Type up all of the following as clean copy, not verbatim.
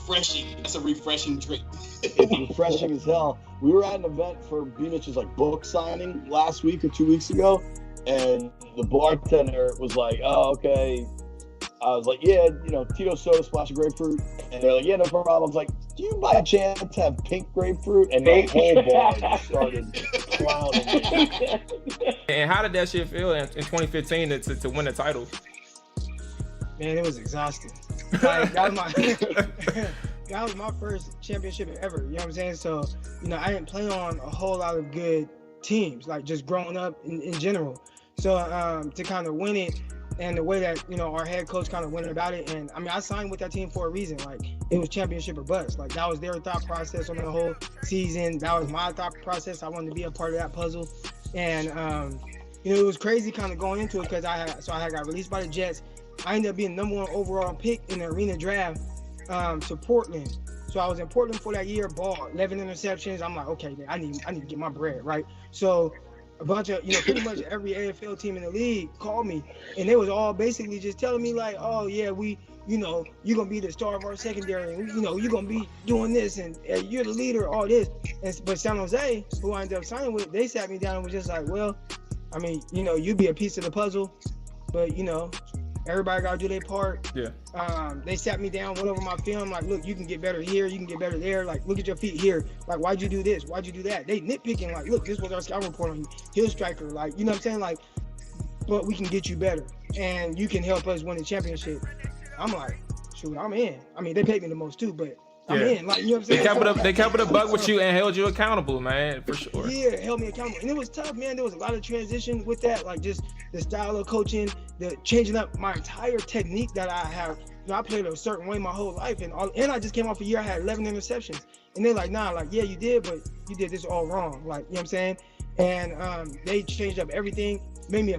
refreshing. That's a refreshing drink. It's refreshing as hell. We were at an event for B Mitch's like book signing last week or 2 weeks ago, and the bartender was like, "Oh, okay." I was like, "Yeah, Tito soda, splash of grapefruit," and they're like, "Yeah, no problem." I was like, "Do you by chance have pink grapefruit?" And the whole bar just started clowning me. And how did that shit feel in 2015 to win the title? Man, it was exhausting. Like, that was my first championship ever. You know what I'm saying? So, I didn't play on a whole lot of good teams, like just growing up in general. So to kind of win it, and the way that our head coach kind of went about it, and I mean, I signed with that team for a reason. Like, it was championship or bust. Like, that was their thought process on the whole season. That was my thought process. I wanted to be a part of that puzzle, and it was crazy kind of going into it because I got released by the Jets. I ended up being #1 overall pick in the arena draft to Portland. So I was in Portland for that year, ball 11 interceptions. I'm like, okay, man, I need to get my bread, right? So a bunch of, pretty much every AFL team in the league called me, and they was all basically just telling me like, oh yeah, you're gonna be the star of our secondary, and you're gonna be doing this, and you're the leader, all this. But San Jose, who I ended up signing with, they sat me down and was just like, well, I mean, you be a piece of the puzzle, but everybody gotta do their part. Yeah. They sat me down, went over my film, like, look, you can get better here, you can get better there. Like, look at your feet here. Like, why'd you do this? Why'd you do that? They nitpicking, like, look, this was our scout report on you. Heel striker, like, you know what I'm saying? Like, but we can get you better, and you can help us win the championship. I'm like, shoot, I'm in. I mean, they paid me the most too, but I'm in. Like, you know what I'm saying? They kept it a buck with you and held you accountable, man, for sure. Yeah, held me accountable. And it was tough, man. There was a lot of transition with that, like just the style of coaching, the changing up my entire technique that I have. I played a certain way my whole life, and I just came off a year I had 11 interceptions. And they're like, nah, like, yeah, you did, but you did this all wrong. Like, you know what I'm saying? And they changed up everything, made me I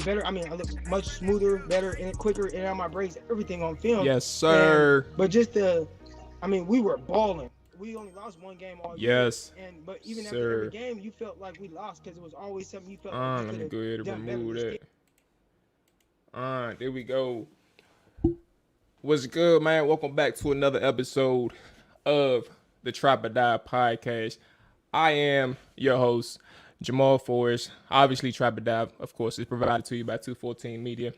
look much smoother, better, and quicker, and on my breaks, everything on film. Yes, sir. But just we were balling. We only lost one game all year. Yes. But even after every game, you felt like we lost because it was always something you felt like let me go ahead and remove that. There we go. What's good, man? Welcome back to another episode of the Trap or Die Podcast. I am your host, Jamal Forrest. Obviously, Trap or Die, of course, is provided to you by 214 Media.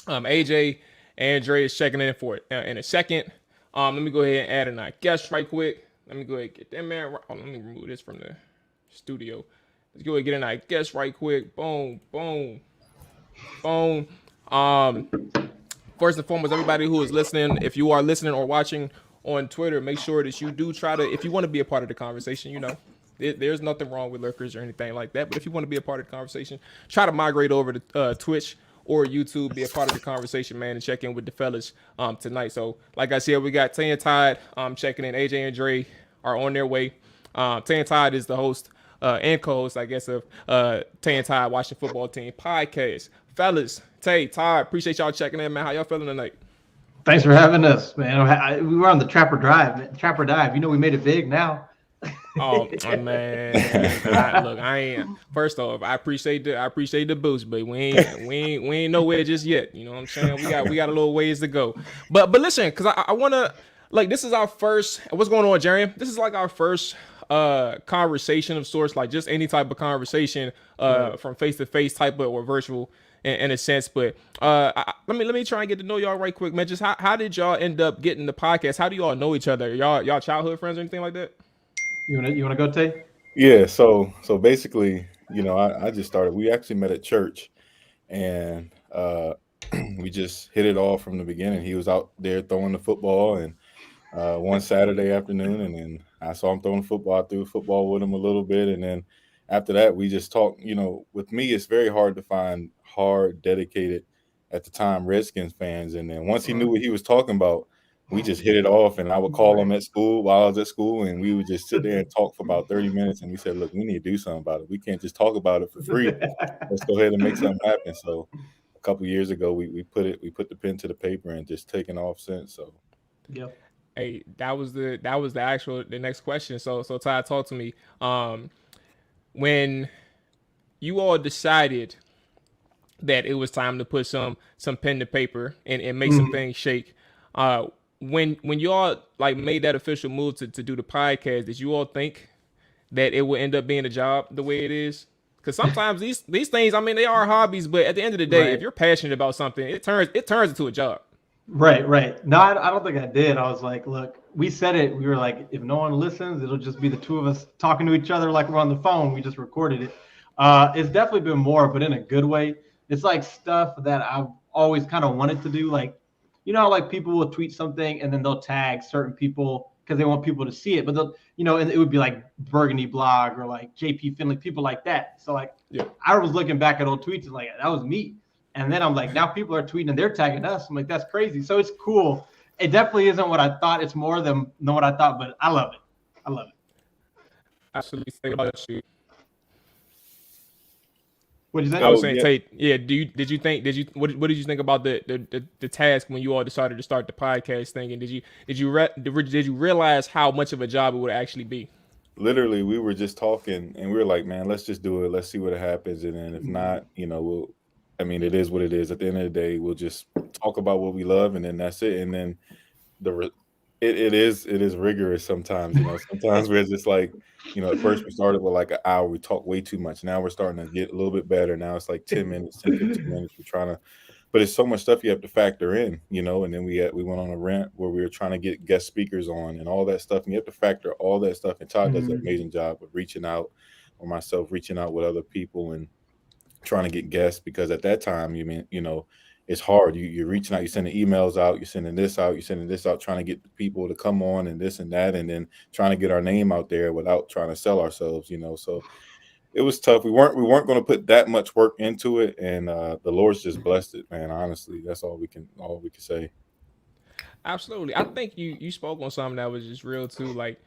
AJ and Dre is checking in for it in a second. Let me go ahead and add in our guest right quick. Let me go ahead and get that man. Let me remove this from the studio. Let's go ahead and get in our guest right quick. Boom, boom, boom. First and foremost, everybody who is listening, if you are listening or watching on Twitter, make sure that you do try to, if you want to be a part of the conversation, there's nothing wrong with lurkers or anything like that. But if you want to be a part of the conversation, try to migrate over to Twitch or YouTube, be a part of the conversation, man, and check in with the fellas tonight. So, like I said, we got Tae and Todd checking in. AJ and Dre are on their way. Tae and Todd is the host and co-host, I guess, of Tae and Todd Watching Football Team Podcast. Fellas, Tae, Todd, appreciate y'all checking in, man. How y'all feeling tonight? Thanks for having us, man. We were on the Trapper Dive. We made it big now. Oh man, I ain't. First off, I appreciate the boost, but we ain't nowhere just yet. You know what I'm saying? We got a little ways to go. But listen, because I wanna, like, this is our first. What's going on, Jerry? This is like our first conversation of sorts, like just any type of conversation from face to face type of or virtual in a sense. But let me try and get to know y'all right quick, man. Just how did y'all end up getting the podcast? How do y'all know each other? Y'all childhood friends or anything like that? You wanna go, Tay? Yeah. So basically, I just started. We actually met at church, and we just hit it off from the beginning. He was out there throwing the football, and one Saturday afternoon, and then I saw him throwing football. I threw football with him a little bit, and then after that, we just talked. With me, it's very hard to find dedicated at the time Redskins fans, and then once he knew what he was talking about, we just hit it off, and I would call him at school while I was at school, and we would just sit there and talk for about 30 minutes. And we said, look, we need to do something about it. We can't just talk about it for free. Let's go ahead and make something happen. So a couple years ago, we put the pen to the paper and just taken off since. So, yep. Hey, that was the next question. So Todd, talk to me. When you all decided that it was time to put some pen to paper and make some things shake, when you all like made that official move to do the podcast, did you all think that it would end up being a job the way it is? Because sometimes these things, I mean, they are hobbies, but at the end of the day, if you're passionate about something, it turns into a job. Right. No, I don't think I did. I was like, look, we said it. We were like, if no one listens, it'll just be the two of us talking to each other like we're on the phone. We just recorded it. It's definitely been more, but in a good way. It's like stuff that I've always kind of wanted to do. Like, you know, like people will tweet something and then they'll tag certain people because they want people to see it. But they'll, you know, and it would be like Burgundy Blog or like JP Finley, people like that. So like, I was looking back at old tweets and like, that was me. And then I'm like, now people are tweeting and they're tagging us. I'm like, that's crazy. So it's cool. It definitely isn't what I thought. It's more than what I thought, but I love it. Absolutely. Think about you. What did you think? I was saying, Tate. Yeah. What did you think about the task when you all decided to start the podcast thing? And did you realize how much of a job it would actually be? Literally, we were just talking and we were like, man, let's just do it. Let's see what happens. And then if not, you know, it is what it is. At the end of the day, we'll just talk about what we love, and then that's it. And then it is rigorous sometimes. You know, sometimes we're just like, you know, at first we started with like an hour. We talk way too much. Now we're starting to get a little bit better. Now it's like 10 minutes, 10, 15 minutes. We're trying to, but it's so much stuff you have to factor in, you know. And then we went on a rant where we were trying to get guest speakers on and all that stuff. And you have to factor all that stuff. And Todd does an amazing job of reaching out, or myself reaching out with other people and trying to get guests, because at that time, it's hard. You're reaching out, you're sending emails out, you're sending this out, trying to get people to come on and this and that, and then trying to get our name out there without trying to sell ourselves, you know. So it was tough. We weren't going to put that much work into it, and the Lord's just blessed it, man. Honestly, that's all we can say. Absolutely. I think you spoke on something that was just real too. Like,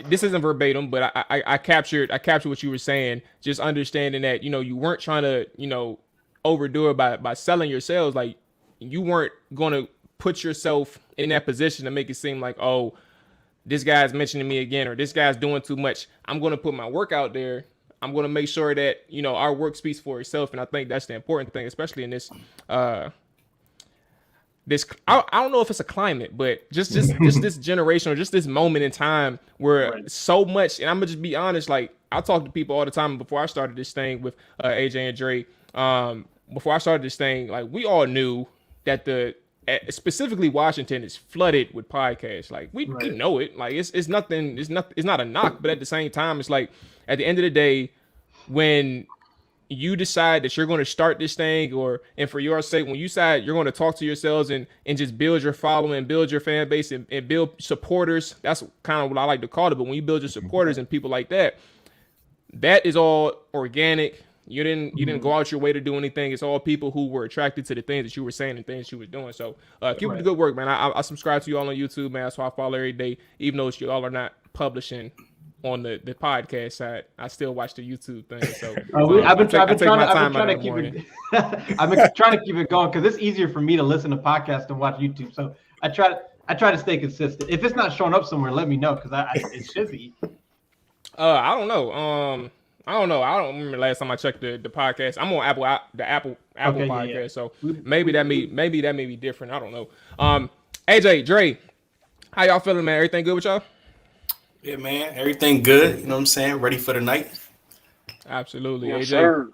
this isn't verbatim, but I captured what you were saying. Just understanding that, you know, you weren't trying to, you know, overdo it by selling yourselves. Like, you weren't going to put yourself in that position to make it seem like, oh, this guy's mentioning me again, or this guy's doing too much. I'm going to put my work out there. I'm going to make sure that, you know, our work speaks for itself. And I think that's the important thing, especially in this, I don't know if it's a climate, but just this generation, or just this moment in time where so much, and I'm gonna just be honest, like, I talk to people all the time before I started this thing with AJ and Dre. Before I started this thing, like, we all knew that specifically Washington is flooded with podcasts. Like, we know it. Like, it's not a knock, but at the same time, it's like, at the end of the day, when you decide that you're going to start this thing, and for your sake, when you decide you're going to talk to yourselves and just build your following, build your fan base, and build supporters, that's kind of what I like to call it. But when you build your supporters and people like that, that is all organic. You didn't go out your way to do anything. It's all people who were attracted to the things that you were saying and things you were doing. So keep up the good work, man. I subscribe to you all on YouTube, man. That's why I follow every day, even though you all are not publishing on the podcast side. I still watch the YouTube thing. So I've been trying to keep it going because it's easier for me to listen to podcasts and watch YouTube. So I try to stay consistent. If it's not showing up somewhere, let me know, because it should be. I don't know. I don't remember the last time I checked the podcast. I'm on Apple podcast, yeah. So maybe that may be different. I don't know. AJ, Dre, how y'all feeling, man? Everything good with y'all? Yeah, man. Everything good. You know what I'm saying? Ready for the night? Absolutely, Yes, AJ. sir.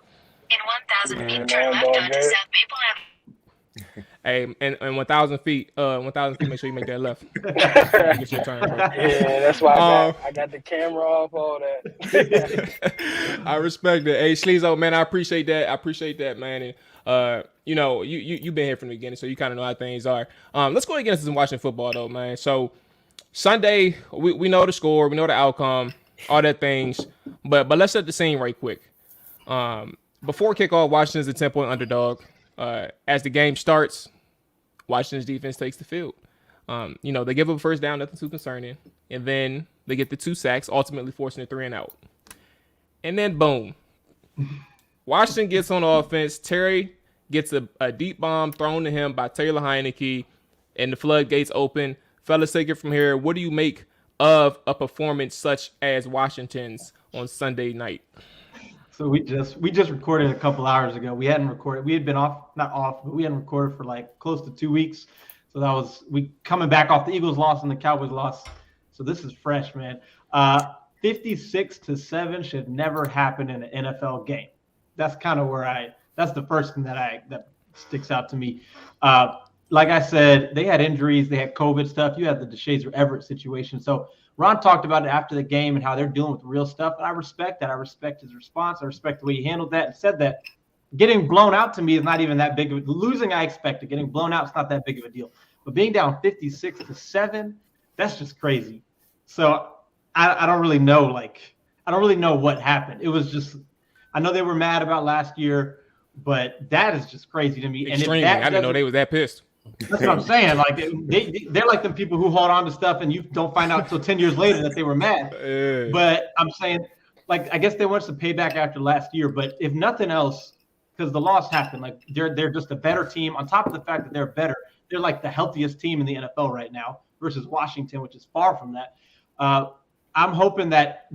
In 1,000 feet, turn left onto South Maple Avenue. Hey, and 1,000 feet, make sure you make that left. Get your turn, bro. Yeah, that's why I got the camera off, all that. I respect it. Hey, Sleezo, man, I appreciate that, man. And you know, you've been here from the beginning, so you kind of know how things are. Let's go ahead and get into some watching football, though, man. So Sunday, we know the score, we know the outcome, all that things, but let's set the scene right quick. Before kickoff, Washington's a 10-point underdog. As the game starts, Washington's defense takes the field. You know, they give up a first down, nothing too concerning. And then they get the 2 sacks, ultimately forcing a 3 and out. And then, boom. Washington gets on offense. Terry gets a deep bomb thrown to him by Taylor Heineke, and the floodgates open. Fellas, take it from here. What do you make of a performance such as Washington's on Sunday night? So we just recorded a couple hours ago. We hadn't recorded. We had been not off, but we hadn't recorded for like close to 2 weeks. So that was we coming back off the Eagles loss and the Cowboys loss. So this is fresh, man. 56-7 should never happen in an NFL game. That's kind of where that's the first thing that sticks out to me. Like I said, they had injuries, they had COVID stuff. You had the DeShazer Everett situation. So Ron talked about it after the game and how they're dealing with real stuff. And I respect that. I respect his response. I respect the way he handled that and said that getting blown out to me is not even that big of a losing. I expected getting blown out is not that big of a deal, but being down 56-7, that's just crazy. So I don't really know. I don't really know what happened. It was just, I know they were mad about last year, but that is just crazy to me. Extremely. And I didn't know they was that pissed. That's what I'm saying. Like they're like the people who hold on to stuff and you don't find out until 10 years later that they were mad. But I'm saying, like, I guess they want some payback after last year. But if nothing else, because the loss happened, like they're just a better team. On top of the fact that they're better, they're like the healthiest team in the NFL right now versus Washington, which is far from that. I'm hoping that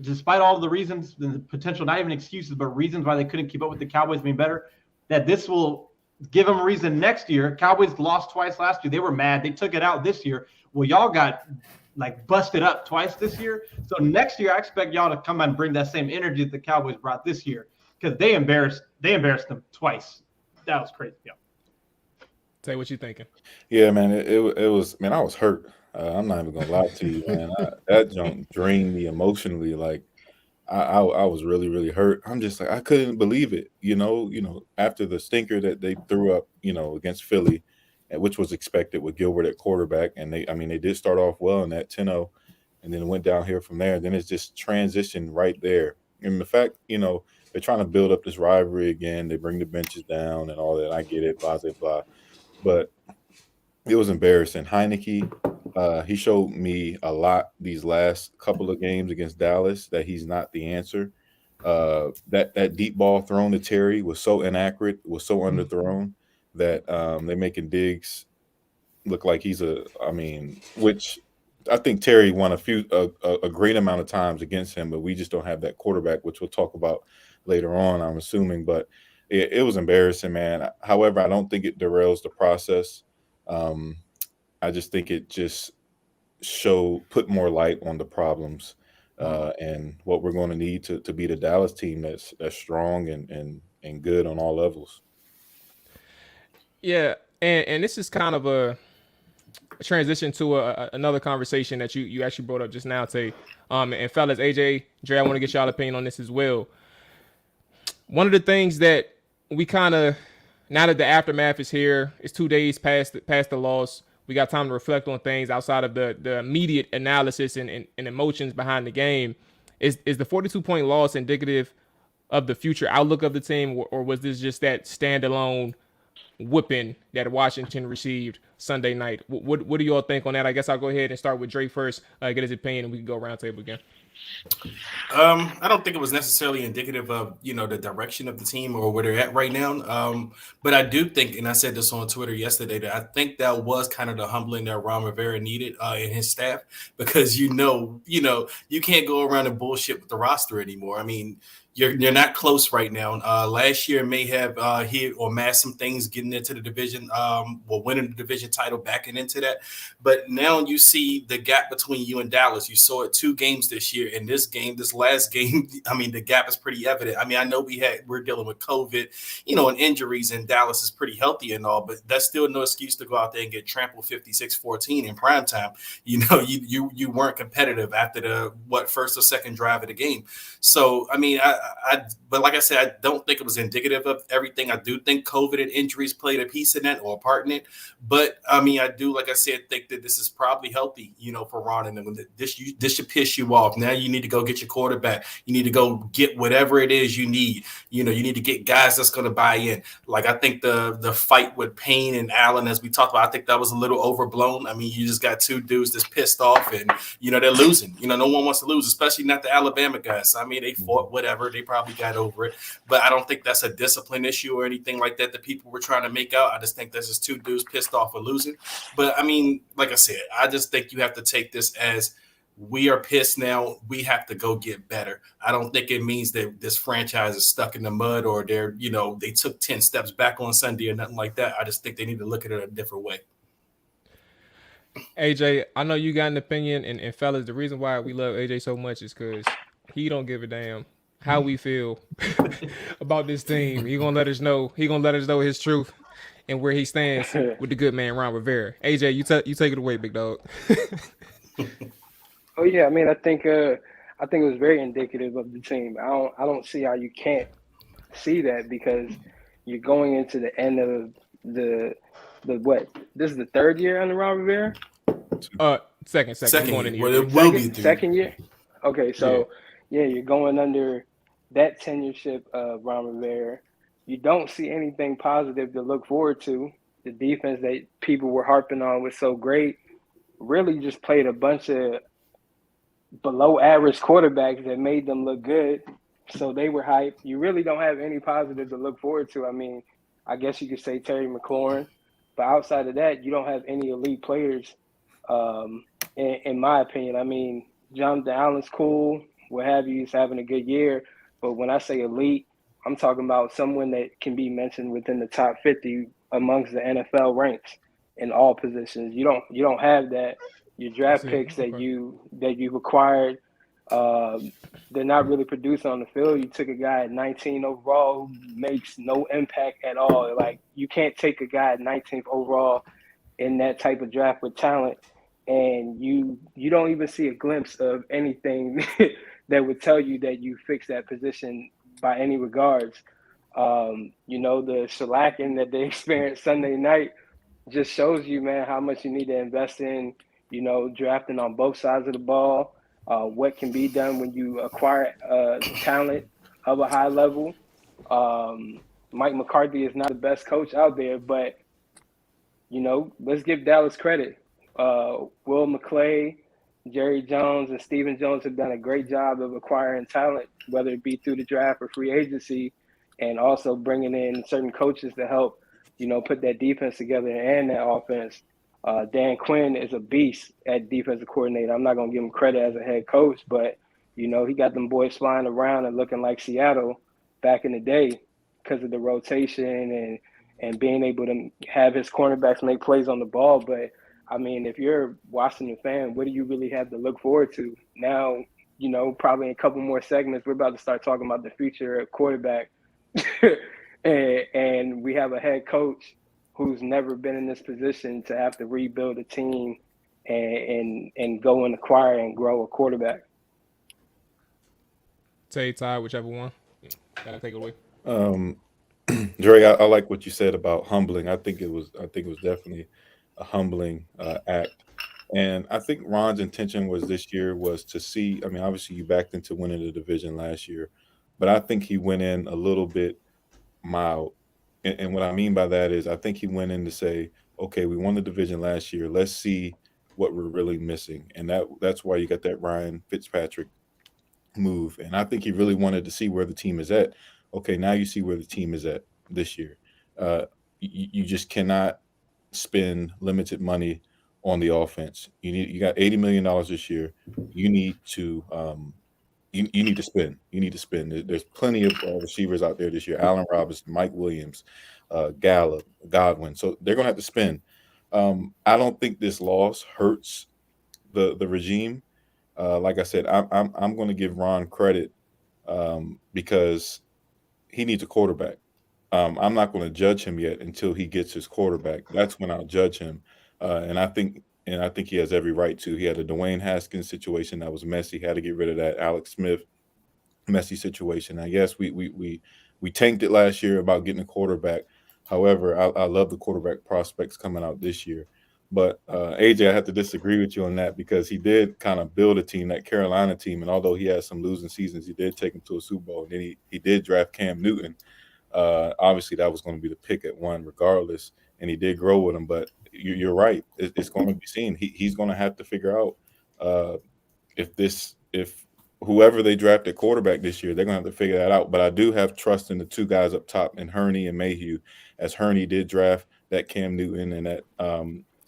despite all the reasons, the potential, not even excuses, but reasons why they couldn't keep up with the Cowboys being better, that this will give them a reason next year. Cowboys lost twice last year. They were mad. They took it out this year. Well, y'all got like busted up twice this year. So next year, I expect y'all to come out and bring that same energy that the Cowboys brought this year because they embarrassed them twice. That was crazy. Yeah. Say what you thinking. Yeah, man, it was, man, I was hurt. I'm not even gonna lie to you, man. That junk drained me emotionally. Like I was really, really hurt. I'm just like, I couldn't believe it. You know, after the stinker that they threw up, against Philly, which was expected with Gilbert at quarterback, and they did start off well in that 10-0, and then it went down here from there. Then it's just transitioned right there. And the fact, they're trying to build up this rivalry again. They bring the benches down and all that. I get it, blah, blah, blah. But it was embarrassing. Heineke, he showed me a lot these last couple of games against Dallas that he's not the answer. That deep ball thrown to Terry was so inaccurate, was so underthrown that they're making Diggs look like he's which I think Terry won a great amount of times against him, but we just don't have that quarterback, which we'll talk about later on, I'm assuming. But it was embarrassing, man. However, I don't think it derails the process. I just think it just put more light on the problems and what we're going to need to be the Dallas team that's strong and good on all levels. Yeah, and this is kind of a transition to another conversation that you actually brought up just now, Tae. And fellas, AJ, Dre, I want to get y'all opinion on this as well. One of the things that we kind of, now that the aftermath is here, it's 2 days past the loss. We got time to reflect on things outside of the immediate analysis and emotions behind the game. Is the 42-point loss indicative of the future outlook of the team, or was this just that standalone whipping that Washington received Sunday night? What do you all think on that? I guess I'll go ahead and start with Dre first, get his opinion, and we can go round table again. I don't think it was necessarily indicative of, the direction of the team or where they're at right now. But I do think, and I said this on Twitter yesterday, that I think that was kind of the humbling that Ron Rivera needed and his staff, because, you can't go around and bullshit with the roster anymore. I mean, you're not close right now. Last year may have hit or masked some things getting into the division, winning the division title, backing into that. But now you see the gap between you and Dallas. You saw it 2 games this year. In this last game, the gap is pretty evident. I know we're dealing with COVID, and injuries, and Dallas is pretty healthy and all, but that's still no excuse to go out there and get trampled 56-14 in prime time. You weren't competitive after the first or second drive of the game. So, but like I said, I don't think it was indicative of everything. I do think COVID and injuries played a piece in that or a part in it. But I do, like I said, think that this is probably healthy, for Ron. And this should piss you off. Now you need to go get your quarterback. You need to go get whatever it is you need. You need to get guys that's going to buy in. Like, I think the fight with Payne and Allen, as we talked about, I think that was a little overblown. You just got 2 dudes that's pissed off, and they're losing. No one wants to lose, especially not the Alabama guys. They fought whatever. They probably got over it, but I don't think that's a discipline issue or anything like that people were trying to make out. I just think that's just 2 dudes pissed off of losing. But like I said, I just think you have to take this as, we are pissed now. We have to go get better. I don't think it means that this franchise is stuck in the mud or they took 10 steps back on Sunday or nothing like that. I just think they need to look at it a different way. AJ, I know you got an opinion, and fellas, the reason why we love AJ so much is because he don't give a damn how we feel about this team. He gonna let us know. He gonna let us know his truth and where he stands with the good man Ron Rivera. AJ, you take it away, big dog. Oh yeah, I mean, I think it was very indicative of the team. I don't see how you can't see that because you're going into the end of the what? This is the third year under Ron Rivera. Second. We're going in Second, well, here. it will be through. Second year. Okay, so yeah, you're going under that tenureship of Ron Rivera. You don't see anything positive to look forward to. The defense that people were harping on was so great. Really, just played a bunch of below average quarterbacks that made them look good. So they were hyped. You really don't have any positive to look forward to. I mean, I guess you could say Terry McLaurin, but outside of that, you don't have any elite players. In my opinion, I mean, Jonathan Allen's cool, what have you. He's having a good year, but when I say elite, I'm talking about someone that can be mentioned within the top 50 amongst the NFL ranks in all positions. You don't have that. Your draft picks that you've acquired, they're not really producing on the field. You took a guy at 19 overall who makes no impact at all. Like you can't take a guy at 19th overall in that type of draft with talent, and you don't even see a glimpse of anything that would tell you that you fixed that position by any regards. The shellacking that they experienced Sunday night just shows you, man, how much you need to invest in, drafting on both sides of the ball, what can be done when you acquire talent of a high level. Mike McCarthy is not the best coach out there, but, let's give Dallas credit. Will McClay, Jerry Jones, and Stephen Jones have done a great job of acquiring talent, whether it be through the draft or free agency, and also bringing in certain coaches to help, put that defense together and that offense. Dan Quinn is a beast at defensive coordinator. I'm not going to give him credit as a head coach, but, he got them boys flying around and looking like Seattle back in the day because of the rotation and being able to have his cornerbacks make plays on the ball. But, I mean, if you're a Washington fan, what do you really have to look forward to? Now, probably in a couple more segments, we're about to start talking about the future of quarterback. and we have a head coach who's never been in this position to have to rebuild a team and go and acquire and grow a quarterback. Tay, Todd, whichever one. Gotta take it away. Dre, I like what you said about humbling. I think it was definitely a humbling act. And I think Ron's intention this year was to see, I mean, obviously you backed into winning the division last year, but I think he went in a little bit mild. And what I mean by that is I think he went in to say, okay, we won the division last year. Let's see what we're really missing. And that's why you got that Ryan Fitzpatrick move. And I think he really wanted to see where the team is at. Okay, now you see where the team is at this year. You just cannot spend limited money on the offense. You got $80 million this year. You need to you need to spend. You need to spend. There's plenty of receivers out there this year. Allen Robinson, Mike Williams, Gallup, Godwin. So they're gonna have to spend. I don't think this loss hurts the regime. Like I said, I'm going to give Ron credit because he needs a quarterback. I'm not going to judge him yet until he gets his quarterback. That's when I'll judge him. And I think he has every right to. He had a Dwayne Haskins situation that was messy. Had to get rid of that Alex Smith messy situation. I guess we tanked it last year about getting a quarterback. However, I love the quarterback prospects coming out this year. But AJ, I have to disagree with you on that because he did kind of build a team, that Carolina team, and although he had some losing seasons, he did take him to a Super Bowl. And then he did draft Cam Newton. Obviously, that was going to be the pick at one regardless, and he did grow with him. But you're right; it's going to be seen. He's going to have to figure out if whoever they draft at quarterback this year, they're going to have to figure that out. But I do have trust in the two guys up top, in Hurney and Mayhew, as Hurney did draft that Cam Newton and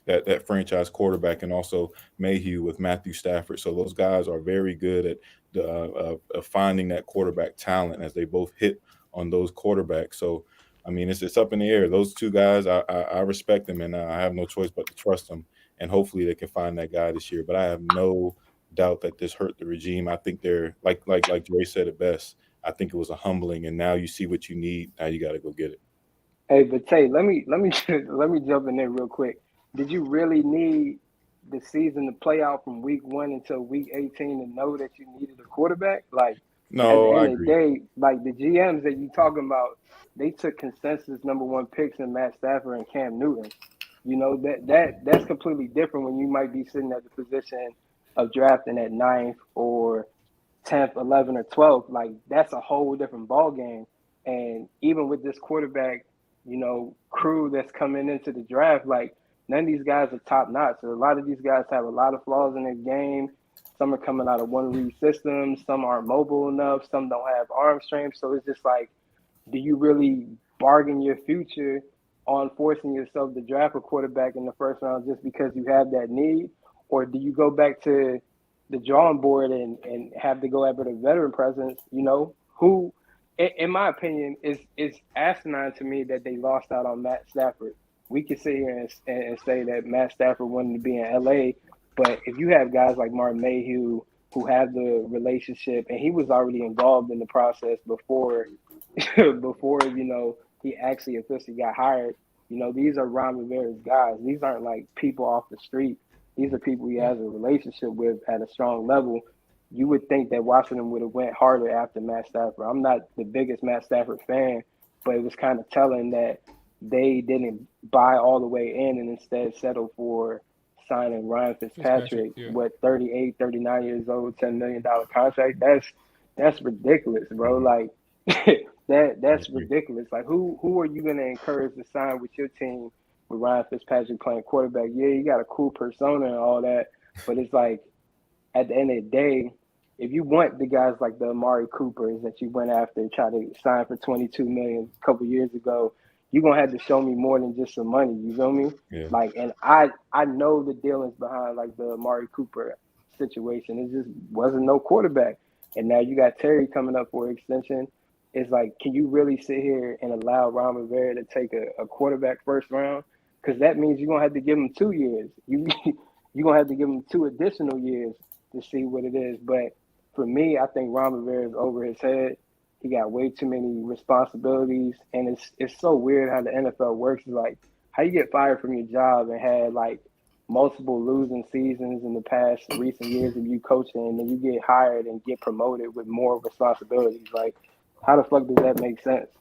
that franchise quarterback, and also Mayhew with Matthew Stafford. So those guys are very good at finding that quarterback talent as they both hit on those quarterbacks. So, I mean, it's up in the air. Those two guys, I respect them, and I have no choice but to trust them. and hopefully they can find that guy this year. But I have no doubt that this hurt the regime. I think they're like Dre said it best. I think it was a humbling, and now you see what you need. Now you got to go get it. Hey, but Tay, let me let me jump in there real quick. Did you really need the season to play out from week 1 until week 18 to know that you needed a quarterback? Like, No, at I the end of the agree. day, like the GMs that you talking about, they took consensus #1 picks in Matt Stafford and Cam Newton. You know, that's completely different when you might be sitting at the position of drafting at 9th or 10th, 11th, or 12th. Like, that's a whole different ball game. And even with this quarterback, you know, crew that's coming into the draft, like, none of these guys are top notch. So a lot of these guys have a lot of flaws in their game. Some are coming out of one read systems. Some aren't mobile enough. Some don't have arm strength. So it's just like, do you really bargain your future on forcing yourself to draft a quarterback in the first round just because you have that need? Or do you go back to the drawing board and have to go after the veteran presence, you know, who, in my opinion, is asinine to me that they lost out on Matt Stafford. We could sit here and say that Matt Stafford wanted to be in LA, but if you have guys like Martin Mayhew who have the relationship, and he was already involved in the process before you know, he actually officially got hired. You know, these are Ron Rivera's guys. These aren't like people off the street. These are people he has a relationship with at a strong level. You would think that Washington would have went harder after Matt Stafford. I'm not the biggest Matt Stafford fan, but it was kind of telling that they didn't buy all the way in and instead settled for signing Ryan Fitzpatrick, yeah. what, 38, 39 years old, $10 million contract. That's ridiculous, bro. Like, that's ridiculous. Like, who are you going to encourage to sign with your team with Ryan Fitzpatrick playing quarterback? Yeah, you got a cool persona and all that, but it's like, at the end of the day, if you want the guys like the Amari Coopers that you went after and tried to sign for $22 million a couple years ago, you're gonna have to show me more than just some money. You feel me? Yeah. Like, and I know the dealings behind like the Amari Cooper situation. It just wasn't no quarterback, and now you got Terry coming up for extension. It's like, can you really sit here and allow Ron Rivera to take a quarterback first round? Because that means you're gonna have to give him 2 years. You're gonna have to give him 2 additional years to see what it is. But for me, I think Ron Rivera is over his head. He got way too many responsibilities, and it's so weird how the NFL works. It's like, how you get fired from your job and had like multiple losing seasons in the past recent years of you coaching, and then you get hired and get promoted with more responsibilities. Like, how the fuck does that make sense?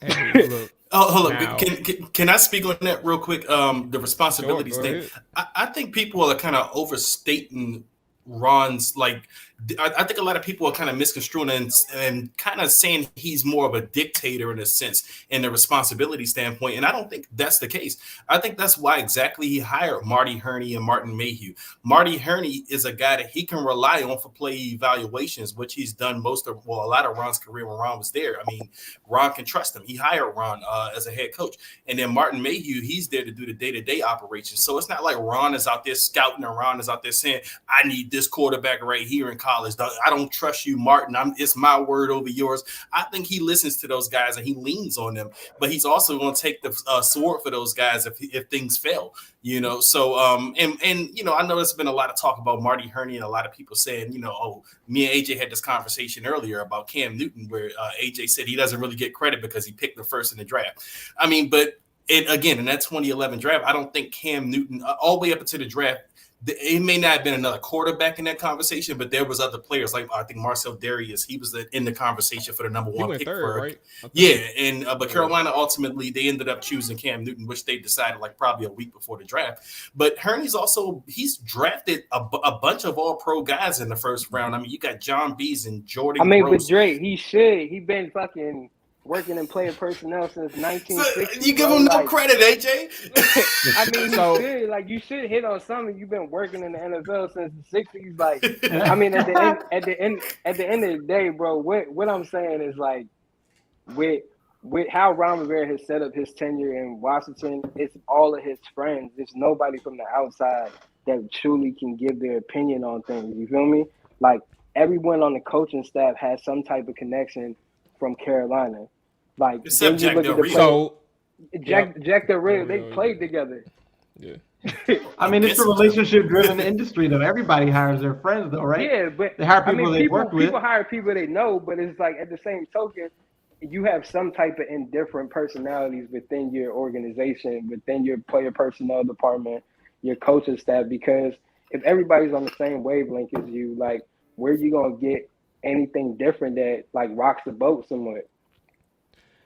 Hey, look, Oh, hold now- on. Can I speak on that real quick? The responsibilities Sure, go thing. ahead. I think people are kind of overstating Ron's, like, I think a lot of people are kind of misconstruing and kind of saying he's more of a dictator in a sense in the responsibility standpoint. And I don't think that's the case. I think that's why exactly he hired Marty Herney and Martin Mayhew. Marty Herney is a guy that he can rely on for play evaluations, which he's done a lot of Ron's career when Ron was there. I mean, Ron can trust him. He hired Ron as a head coach. And then Martin Mayhew, he's there to do the day-to-day operations. So it's not like Ron is out there scouting and Ron is out there saying, I need this quarterback right here in college. I don't trust you, Martin. It's my word over yours. I think he listens to those guys and he leans on them, but he's also going to take the sword for those guys if things fail, you know. So and you know, I know there's been a lot of talk about Marty Herney and a lot of people saying, you know, oh, me and AJ had this conversation earlier about Cam Newton where AJ said he doesn't really get credit because he picked the first in the draft. I mean, but again, in that 2011 draft, I don't think Cam Newton all the way up into the draft, it may not have been another quarterback in that conversation, but there was other players like I think Marcel Darius. He was in the conversation for the number one pick. Third, right? Yeah, and but Carolina ultimately they ended up choosing Cam Newton, which they decided like probably a week before the draft. But Herney's he's drafted a bunch of all pro guys in the first round. I mean, you got John Beason, Jordan. I mean, Gross. with Drake, he been fucking working in player personnel since 1960. So you give him no credit, AJ. I mean, you should hit on something. You've been working in the NFL since the 60s. Like, I mean, at the end of the day, bro, what I'm saying is like, with how Ron Rivera has set up his tenure in Washington, it's all of his friends. There's nobody from the outside that truly can give their opinion on things. You feel me? Like, everyone on the coaching staff has some type of connection from Carolina. Like, except Jack Del Rio. Jack Del Rio, they played together. Yeah. I mean, it's a relationship-driven industry, though. Everybody hires their friends, though, right? Yeah, but they hire people they work with. People hire people they know, but it's like at the same token, you have some type of indifferent personalities within your organization, within your player personnel department, your coaching staff. Because if everybody's on the same wavelength as you, like, where you gonna get anything different that like rocks the boat somewhat?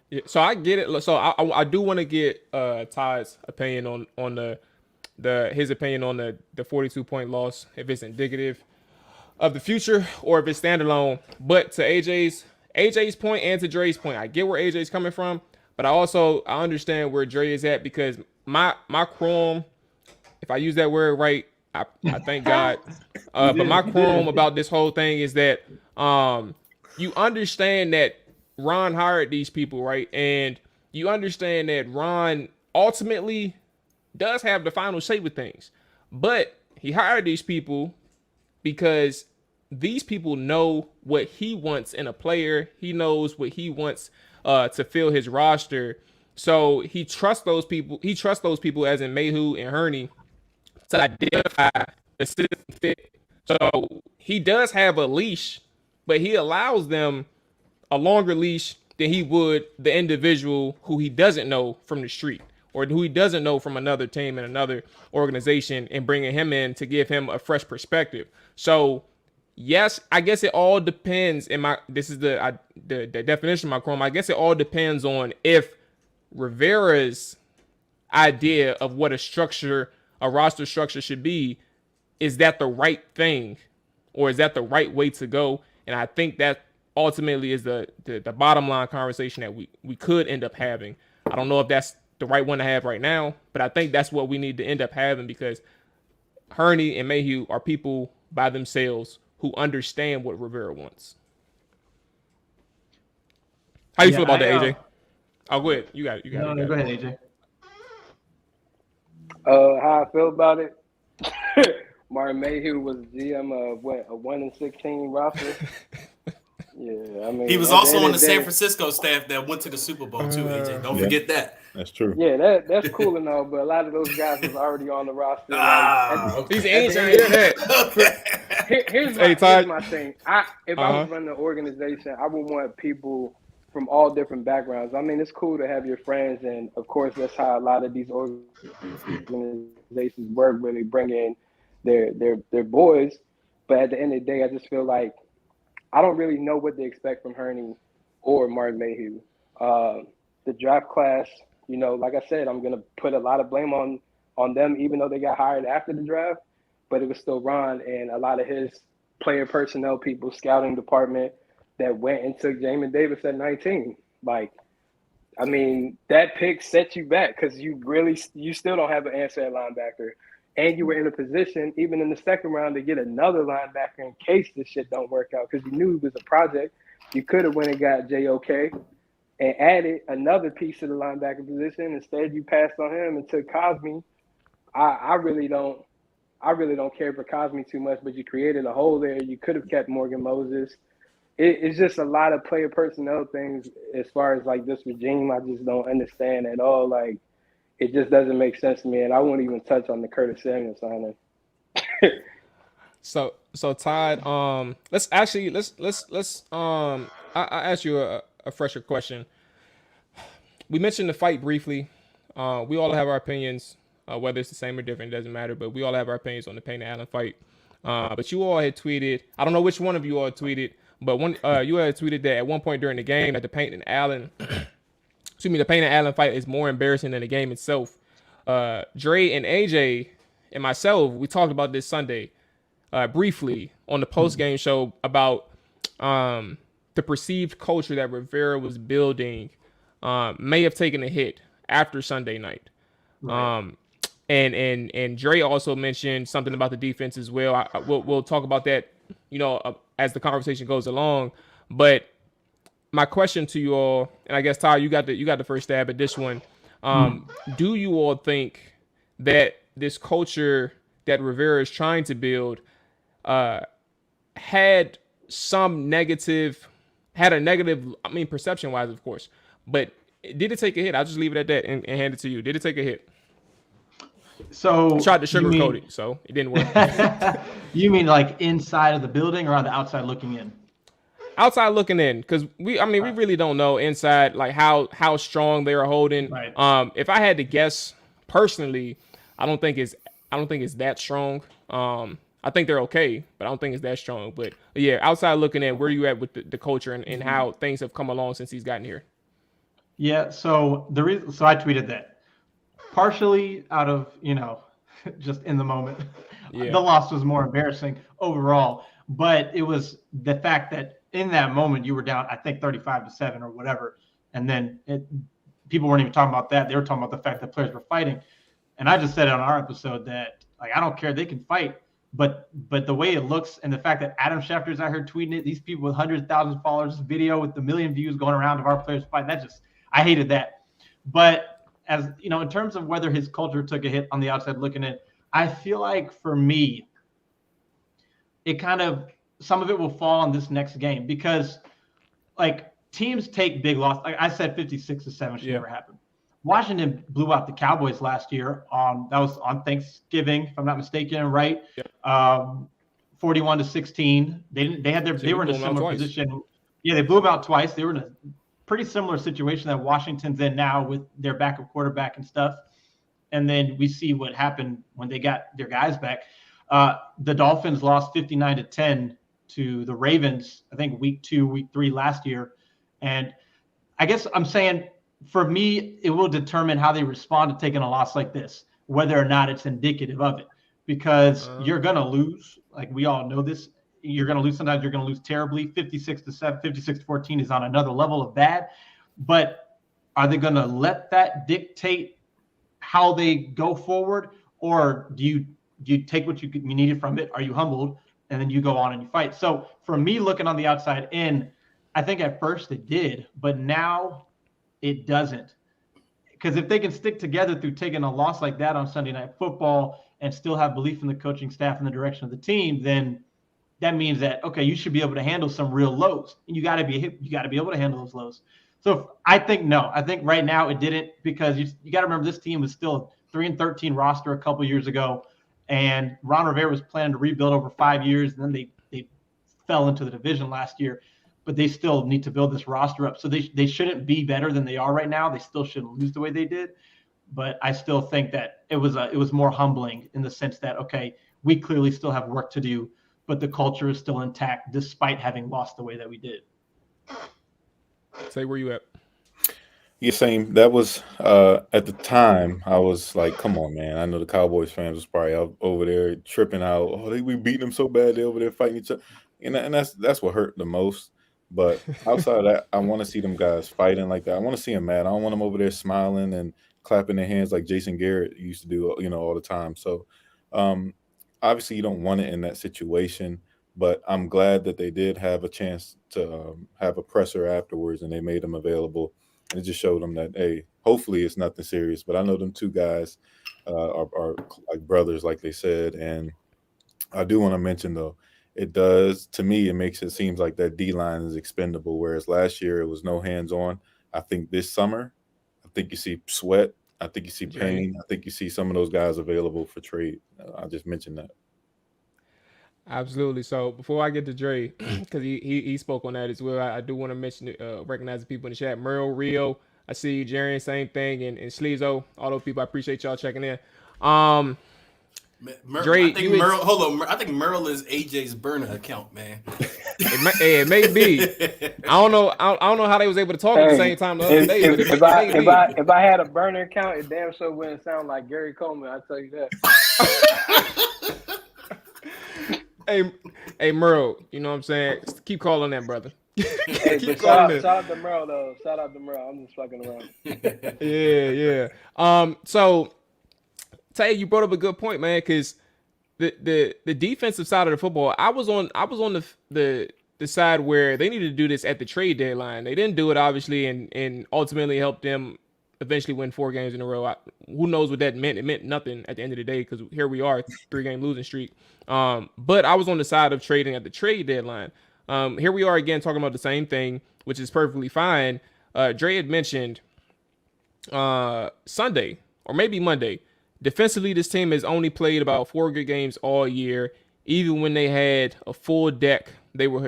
Yeah, so I get it. So I do want to get Todd's opinion on his opinion on the 42-point loss, if it's indicative of the future or if it's standalone. But to AJ's point and to Dre's point, I get where AJ's coming from, but I understand where Dre is at, because my qualm, if I use that word right, I thank God. But my qualm about this whole thing is that you understand that Ron hired these people, right? And you understand that Ron ultimately does have the final say with things. But he hired these people because these people know what he wants in a player. He knows what he wants to fill his roster. So he trusts those people. He trusts those people, as in Mayhew and Hurney, to identify the system fit. So he does have a leash, but he allows them a longer leash than he would the individual who he doesn't know from the street, or who he doesn't know from another team and another organization, and bringing him in to give him a fresh perspective. So yes, I guess it all depends. This is the definition of my Chrome. I guess it all depends on if Rivera's idea of what a roster structure should be, is that the right thing, or is that the right way to go? And I think that ultimately is the bottom line conversation that we could end up having. I don't know if that's the right one to have right now, but I think that's what we need to end up having, because Hurney and Mayhew are people by themselves who understand what Rivera wants. How you feel about that, AJ? Oh, go ahead. You got it. Go ahead, AJ. How I feel about it? Martin Mayhew was GM of a 1-16 roster. Yeah, I mean, he was also on the San Francisco staff that went to the Super Bowl too, AJ. Don't forget that. That's true. Yeah, that's cool and all, but a lot of those guys was already on the roster. He's ancient. Here's my thing. If I was running an organization, I would want people from all different backgrounds. I mean, it's cool to have your friends, and of course, that's how a lot of these organizations work, where they bring in their boys. But at the end of the day, I just feel like I don't really know what to expect from Hurney or Martin Mayhew. The draft class, like I said, I'm going to put a lot of blame on them, even though they got hired after the draft. But it was still Ron and a lot of his player personnel people, scouting department, that went and took Jamin Davis at 19. Like, I mean, that pick set you back, because you still don't have an answer at linebacker. And you were in a position, even in the second round, to get another linebacker in case this shit don't work out, because you knew it was a project. You could have went and got JOK and added another piece to the linebacker position. Instead, you passed on him and took Cosme. I really don't care for Cosme too much, but you created a hole there. You could have kept Morgan Moses. It's just a lot of player personnel things as far as like this regime. I just don't understand at all. Like, it just doesn't make sense to me, and I won't even touch on the Curtis Samuel signing. So Todd, I ask you a fresher question. We mentioned the fight briefly. We all have our opinions, whether it's the same or different, it doesn't matter, but we all have our opinions on the Payne and Allen fight. But you all had tweeted, I don't know which one of you all tweeted, but you had tweeted that at one point during the game that the Payne and Allen fight is more embarrassing than the game itself. Dre and AJ and myself, we talked about this Sunday briefly on the post-game show about the perceived culture that Rivera was building may have taken a hit after Sunday night. Right. And Dre also mentioned something about the defense as well. We'll talk about that, as the conversation goes along. But my question to you all, and I guess Ty, you got the first stab at this one. Do you all think that this culture that Rivera is trying to build had a negative, I mean, perception wise, of course, but did it take a hit? I'll just leave it at that and hand it to you. Did it take a hit? So I tried to you sugarcoat mean- it, so it didn't work. You mean like inside of the building or on the outside looking in? Outside looking in, because we really don't know inside like how strong they are holding. Right. If I had to guess personally, I don't think it's that strong. I think they're okay, but I don't think it's that strong. But yeah, outside looking in, where are you at with the culture and how things have come along since he's gotten here? Yeah, so I tweeted that partially out of, just in the moment. Yeah. The loss was more embarrassing overall, but it was the fact that in that moment you were down, I think 35-7 or whatever. And then people weren't even talking about that. They were talking about the fact that players were fighting. And I just said on our episode that, like, I don't care. They can fight. But the way it looks and the fact that Adam Schefter's out here tweeting it, these people with 100,000 followers, video with the million views going around of our players fighting, I hated that. But as you know, in terms of whether his culture took a hit on the outside looking in, I feel like for me, it kind of, some of it will fall on this next game because like teams take big loss. Like I said, 56-7 should never happen. Washington blew out the Cowboys last year that was on Thanksgiving, if I'm not mistaken, right? Yep. 41-16. They were in a similar position. Yeah, they blew them out twice. They were in a pretty similar situation that Washington's in now with their backup quarterback and stuff. And then we see what happened when they got their guys back. The Dolphins lost 59-10 to the Ravens, I think week 2, week 3 last year. And I guess I'm saying, for me, it will determine how they respond to taking a loss like this, whether or not it's indicative of it. Because you're going to lose. Like, we all know this. You're going to lose. Sometimes you're going to lose terribly. 56-7, 56-14 is on another level of bad. But are they going to let that dictate how they go forward? Or do you take what you needed from it? Are you humbled? And then you go on and you fight. So for me, looking on the outside in, I think at first it did. But now it doesn't. Because if they can stick together through taking a loss like that on Sunday Night Football and still have belief in the coaching staff and the direction of the team, then that means that, okay, you should be able to handle some real lows. And you got to be able to handle those lows. So I think right now it didn't, because you got to remember this team was still a 3-13 roster a couple years ago, and Ron Rivera was planning to rebuild over 5 years, and then they fell into the division last year. But they still need to build this roster up. So they shouldn't be better than they are right now. They still shouldn't lose the way they did. But I still think that it was more humbling in the sense that, okay, we clearly still have work to do, but the culture is still intact despite having lost the way that we did. Say where you at? Yeah, same. That was at the time I was like, come on, man. I know the Cowboys fans was probably out over there tripping out. Oh, we beat them so bad. They over there fighting each other. And that's what hurt the most. But outside of that, I want to see them guys fighting like that. I want to see them mad. I don't want them over there smiling and clapping their hands like Jason Garrett used to do, all the time. So obviously you don't want it in that situation, but I'm glad that they did have a chance to have a presser afterwards, and they made them available. And it just showed them that, hey, hopefully it's nothing serious. But I know them two guys are like brothers, like they said. And I do want to mention, though, it does, to me, it makes it seems like that D-line is expendable, whereas last year it was no hands-on. I think this summer, I think you see Sweat. I think you see Payne. I think you see some of those guys available for trade. I just mentioned that. Absolutely. So before I get to Dre, because he spoke on that as well, I do want to mention, recognize the people in the chat. Merle, Rio, I see you, Jarian, same thing, and Sleezo, all those people, I appreciate y'all checking in. Dre, I think Merle is AJ's burner account, man. It may be. I don't know how they was able to talk at the same time the other day. If I had a burner account, it damn sure wouldn't sound like Gary Coleman. I tell you that. Hey, Merle, you know what I'm saying? Keep calling that, brother. Hey, shout out to Merle, though. Shout out to Merle. I'm just fucking around. Yeah. So, Tae, you brought up a good point, man, because the defensive side of the football, I was on the side where they needed to do this at the trade deadline. They didn't do it, obviously, and ultimately helped them eventually win 4 games in a row. Who knows what that meant? It meant nothing at the end of the day, because here we are, 3-game losing streak. But I was on the side of trading at the trade deadline. Here we are again talking about the same thing, which is perfectly fine. Dre had mentioned Sunday or maybe Monday Defensively, this team has only played about 4 good games all year. Even when they had a full deck, they were on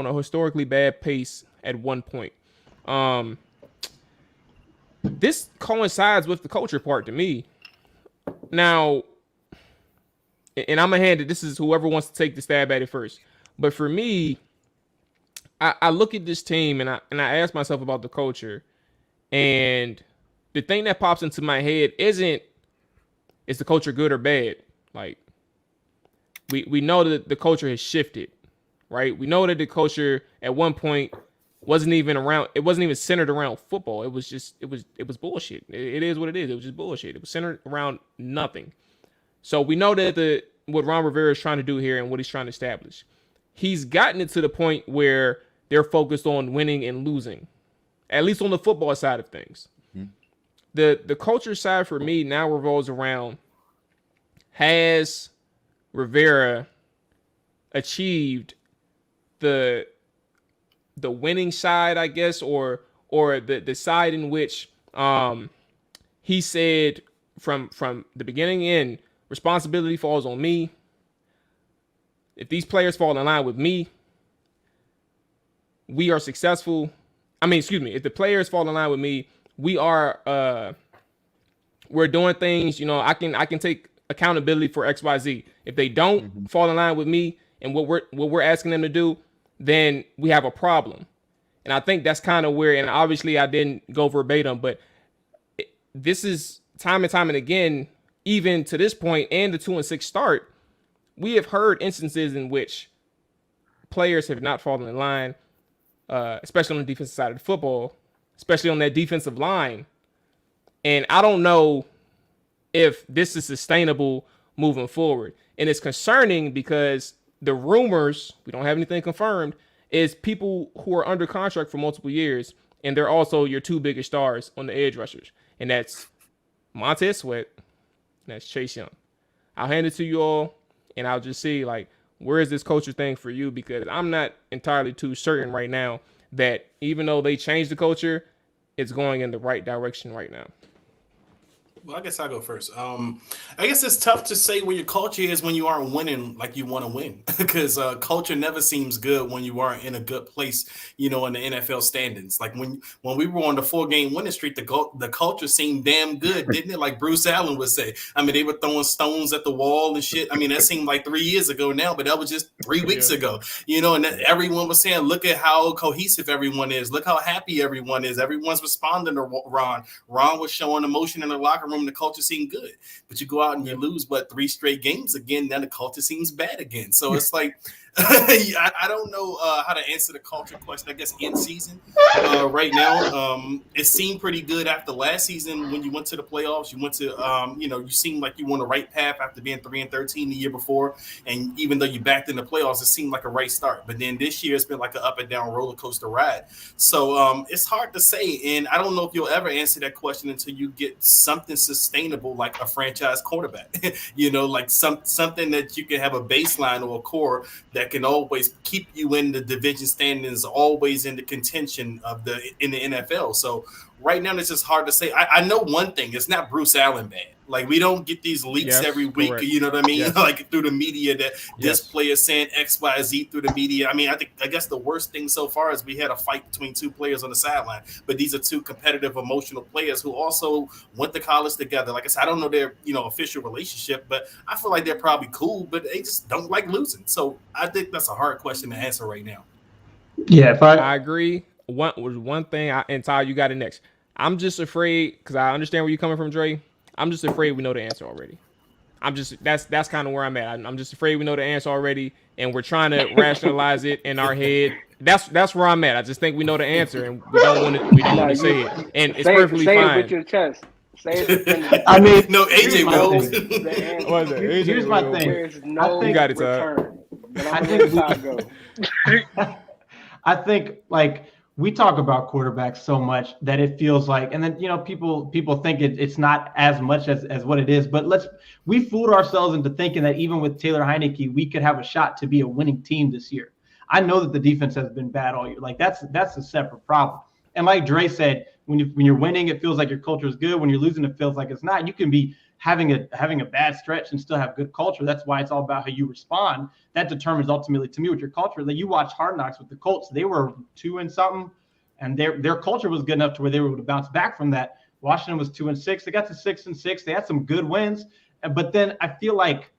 a historically bad pace at one point. This coincides with the culture part to me. Now, and I'm gonna hand it. This is whoever wants to take the stab at it first. But for me, I look at this team and I ask myself about the culture, and the thing that pops into my head isn't is the culture good or bad. Like we know that the culture has shifted, right? We know that the culture at one point wasn't even centered around football. It was bullshit. It is what it is. It was just bullshit. It was centered around nothing. So we know that what Ron Rivera is trying to do here and what he's trying to establish. He's gotten it to the point where they're focused on winning and losing, at least on the football side of things. Mm-hmm. The culture side for me now revolves around, has Rivera achieved the winning side, I guess, or the side in which he said from the beginning in, responsibility falls on me. If these players fall in line with me, we are successful. If the players fall in line with me, we're doing things, I can take accountability for XYZ. If they don't fall in line with me and what we're asking them to do, then we have a problem. And I think that's kind of where, and obviously I didn't go verbatim, but this is time and again, even to this point and the 2-6 start, we have heard instances in which players have not fallen in line, especially on the defensive side of the football, especially on that defensive line. And I don't know if this is sustainable moving forward. And it's concerning because the rumors, we don't have anything confirmed, is people who are under contract for multiple years, and they're also your 2 biggest stars on the edge rushers. And that's Montez Sweat, and that's Chase Young. I'll hand it to you all, and I'll just see, where is this culture thing for you? Because I'm not entirely too certain right now that even though they changed the culture, it's going in the right direction right now. Well, I guess I'll go first. I guess it's tough to say where your culture is when you aren't winning like you want to win, because culture never seems good when you aren't in a good place, in the NFL standings. Like when we were on the 4-game winning streak, the culture seemed damn good, didn't it? Like Bruce Allen would say. They were throwing stones at the wall and shit. That seemed like 3 years ago now, but that was just 3 weeks ago, and everyone was saying, look at how cohesive everyone is. Look how happy everyone is. Everyone's responding to Ron. Ron was showing emotion in the locker room. The culture seemed good, but you go out and you lose 3 straight games again. Now the culture seems bad again. So it's like I don't know how to answer the culture question. I guess in season right now, it seemed pretty good after last season when you went to the playoffs. You went to you seemed like you were on the right path after being 3-13 the year before, and even though you backed in the playoffs, it seemed like a right start. But then this year it's been like an up and down roller coaster ride. So it's hard to say, and I don't know if you'll ever answer that question until you get something sustainable like a franchise quarterback. Like something that you can have a baseline or a core that can always keep you in the division standings, always in the contention in the NFL. So right now it's just hard to say. I know one thing: it's not Bruce Allen bad. Like we don't get these leaks every week. Correct. You know what I mean? Yes. Like through the media that this player saying XYZ through the media. I guess the worst thing so far is we had a fight between 2 players on the sideline, but these are 2 competitive, emotional players who also went to college together. Like I said, I don't know their official relationship, but I feel like they're probably cool, but they just don't like losing. So I think that's a hard question to answer right now. Yeah, I agree. One thing, and Todd, you got it next. I'm just afraid because I understand where you're coming from, Dre. I'm just afraid we know the answer already. That's kind of where I'm at. I'm just afraid we know the answer already, and we're trying to rationalize it in our head. That's where I'm at. I just think we know the answer, and we don't want to say it, and it's perfectly fine. Say it with your chest. Say it. No, AJ will. Here's my thing. There's no you got it, return. I think we talk about quarterbacks so much that it feels like, and then people think it's not as much as what it is. But we fooled ourselves into thinking that even with Taylor Heinicke, we could have a shot to be a winning team this year. I know that the defense has been bad all year. That's a separate problem. And like Dre said, when you're winning, it feels like your culture is good. When you're losing, it feels like it's not. You can be having a bad stretch and still have good culture. That's why it's all about how you respond. That determines ultimately, to me, with your culture. Like you watch Hard Knocks with the Colts, they were 2-something, and their culture was good enough to where they were able to bounce back from that. Washington was 2-6. They got to 6-6. They had some good wins, but then I feel like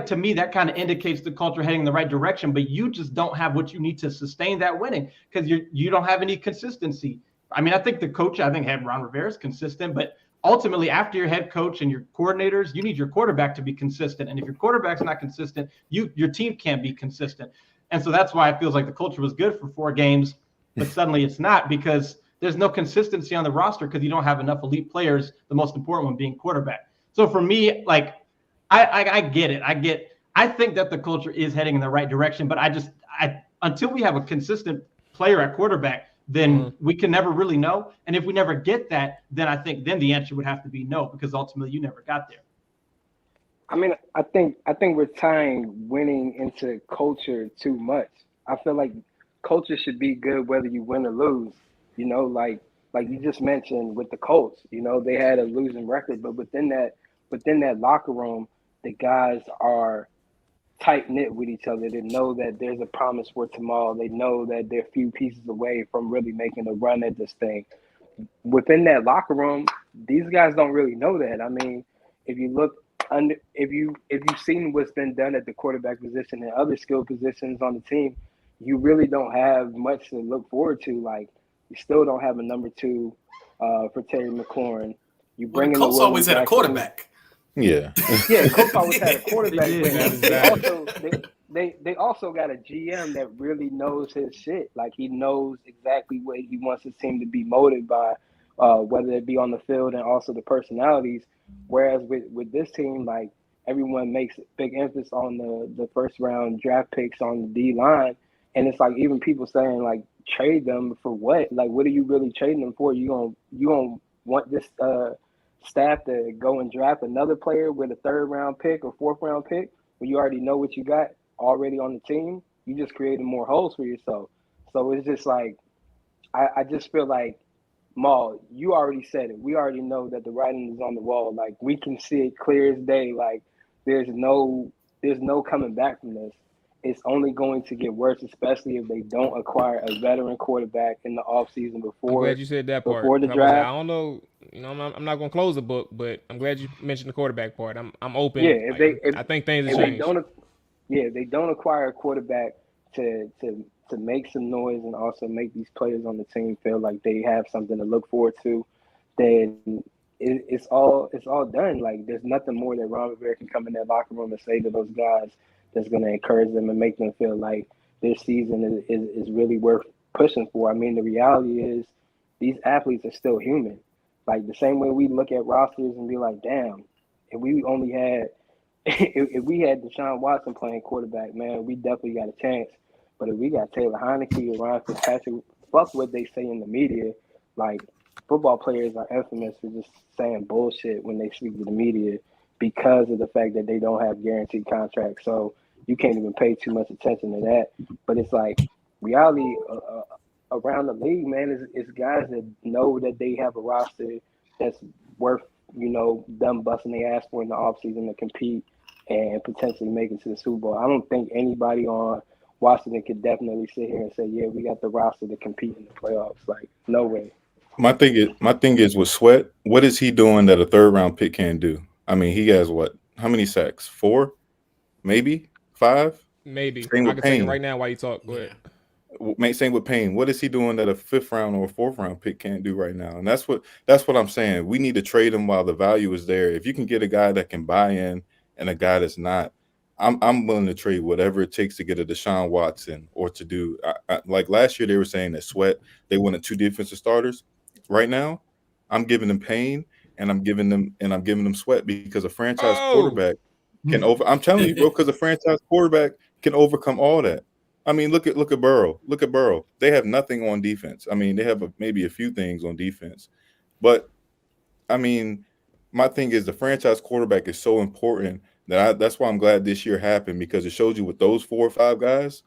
to me that kind of indicates the culture heading in the right direction. But you just don't have what you need to sustain that winning because you don't have any consistency. I mean, I think the coach, had Ron Rivera is consistent, but ultimately, after your head coach and your coordinators, you need your quarterback to be consistent. And if your quarterback's not consistent, your team can't be consistent. And so that's why it feels like the culture was good for 4 games, but suddenly it's not because there's no consistency on the roster because you don't have enough elite players, the most important one being quarterback. So for me, like, I get it. I think that the culture is heading in the right direction, but until we have a consistent player at quarterback, then we can never really know. And if we never get that, then I think the answer would have to be no, because ultimately you never got there. I mean, I think we're tying winning into culture too much. I feel like culture should be good whether you win or lose. You know, like you just mentioned with the Colts, you know, they had a losing record, but within that locker room, the guys are tight knit with each other. They know that there's a promise for tomorrow. They know that they're a few pieces away from really making a run at this thing. Within that locker room, these guys don't really know that. I mean, if you look if you've seen what's been done at the quarterback position and other skill positions on the team, you really don't have much to look forward to. Like, you still don't have a number 2 for Terry McLaurin. You bring in the Colts always had a quarterback. Yeah. Colts always had a quarterback. They also got a GM that really knows his shit. Like, he knows exactly what he wants his team to be molded by, whether it be on the field and also the personalities. Whereas with this team, like, everyone makes big emphasis on the first round draft picks on the D line, and it's like even people saying like trade them for what? Like, what are you really trading them for? You gonna want this staff to go and draft another player with a 3rd round pick or 4th round pick when you already know what you got already on the team? You just created more holes for yourself. So it's just like, I just feel like, Maul, you already said it. We already know that the writing is on the wall. Like, we can see it clear as day. Like, there's no coming back from this. It's only going to get worse, especially if they don't acquire a veteran quarterback in the offseason before. I'm glad you said that part. Before the draft. I don't know. You know, I'm not going to close the book, but I'm glad you mentioned the quarterback part. I'm open. Yeah, I think things have changed. They don't acquire a quarterback to make some noise and also make these players on the team feel like they have something to look forward to, then it's all done. Like, there's nothing more that Ron Rivera can come in that locker room and say to those guys that's going to encourage them and make them feel like this season is really worth pushing for. I mean, the reality is these athletes are still human. Like, the same way we look at rosters and be like, damn, if we had Deshaun Watson playing quarterback, man, we definitely got a chance. But if we got Taylor Heineke or Ryan Fitzpatrick, fuck what they say in the media. Like, football players are infamous for just saying bullshit when they speak to the media because of the fact that they don't have guaranteed contracts. So you can't even pay too much attention to that. But it's like, reality around the league, man, is guys that know that they have a roster that's worth, you know, them busting their ass for in the offseason to compete and potentially make it to the Super Bowl. I don't think anybody on Washington could definitely sit here and say, yeah, we got the roster to compete in the playoffs. Like, no way. My thing is with Sweat, what is he doing that a 3rd round pick can't do? I mean, he has what? How many sacks? 4? Maybe? 5? Maybe. Same I with can take it Payne. right now while you talk. Go ahead. Same with Payne. What is he doing that a 5th round or a 4th round pick can't do right now? And that's what I'm saying. We need to trade him while the value is there. If you can get a guy that can buy in and a guy that's not, I'm willing to trade whatever it takes to get a Deshaun Watson or to do. Like last year, they were saying that Sweat, they wanted 2 defensive starters. Right now, I'm giving them Payne and I'm giving them Sweat because a franchise quarterback can I'm telling you, bro, because a franchise quarterback can overcome all that. I mean, look at Burrow. Look at Burrow. They have nothing on defense. I mean, they have maybe a few things on defense, but I mean, my thing is the franchise quarterback is so important that's why I'm glad this year happened, because it shows you with those 4 or 5 guys,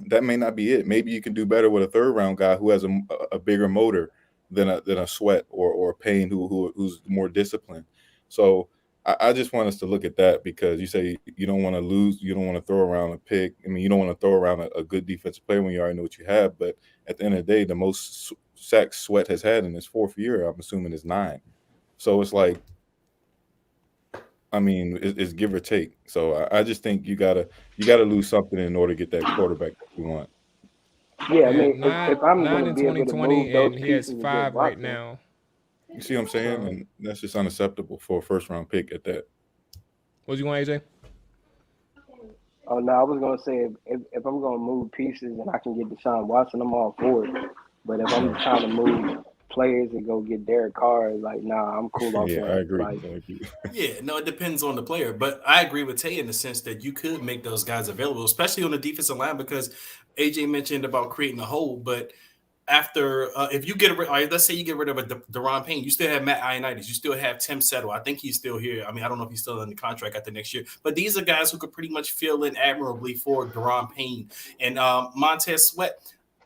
that may not be it. Maybe you can do better with a third round guy who has a bigger motor than a Sweat or a Payne who's more disciplined. So I just want us to look at that, because you say you don't want to lose, you don't want to throw around a pick. I mean, you don't want to throw around a good defensive player when you already know what you have. But at the end of the day, the most sacks Sweat has had in his 4th year, I'm assuming, is 9. So it's like, I mean, it's give or take. So I just think you gotta lose something in order to get that quarterback that you want. Yeah, I mean, nine, if I'm nine going to in be able to 2020, move those and he has pieces and 5 get right Watson, now. You see what I'm saying? And that's just unacceptable for a first round pick at that. What you want, AJ? Oh no, I was gonna say if I'm gonna move pieces and I can get Deshaun Watson, I'm all for it. But if I'm trying to move players and go get Derek Carr, like nah, I'm cool off Yeah, that. I agree. Like, Yeah, no, it depends on the player. But I agree with Tay in the sense that you could make those guys available, especially on the defensive line, because AJ mentioned about creating a hole. But after, if you get rid, let's say you get rid of a Deron Payne, you still have Matt Ioannidis, you still have Tim Settle. I think he's still here. I mean, I don't know if he's still in the contract after next year, but these are guys who could pretty much fill in admirably for Deron Payne and Montez Sweat.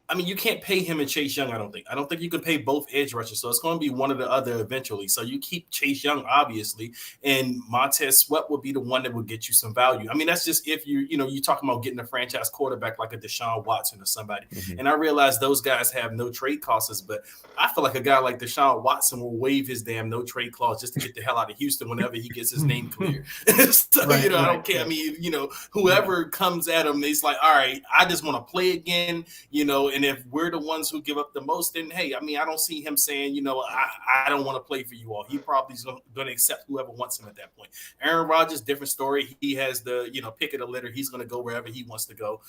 I mean, you can't pay him and Chase Young, I don't think. I don't think you can pay both edge rushers. So it's going to be one or the other eventually. So you keep Chase Young, obviously, and Montez Sweat would be the one that would get you some value. I mean, that's just if you're talking about getting a franchise quarterback like a Deshaun Watson or somebody. Mm-hmm. And I realize those guys have no trade clauses, but I feel like a guy like Deshaun Watson will waive his damn no trade clause just to get the hell out of Houston whenever he gets his name cleared. So, I don't care. I mean, whoever comes at him, he's like, all right, I just want to play again, and if we're the ones who give up the most, then hey, I mean, I don't see him saying, I don't want to play for you all. He probably is going to accept whoever wants him at that point. Aaron Rodgers, different story. He has the, pick of the litter. He's going to go wherever he wants to go.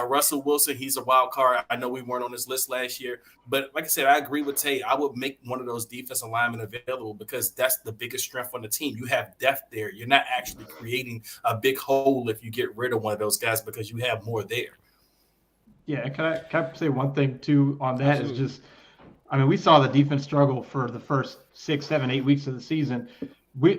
Russell Wilson, he's a wild card. I know we weren't on this list last year, but like I said, I agree with Tay. I would make one of those defensive linemen available because that's the biggest strength on the team. You have depth there. You're not actually creating a big hole if you get rid of one of those guys because you have more there. Yeah, can I say one thing too on that? Absolutely. Is just, I mean, we saw the defense struggle for the first 6, 7, 8 weeks of the season.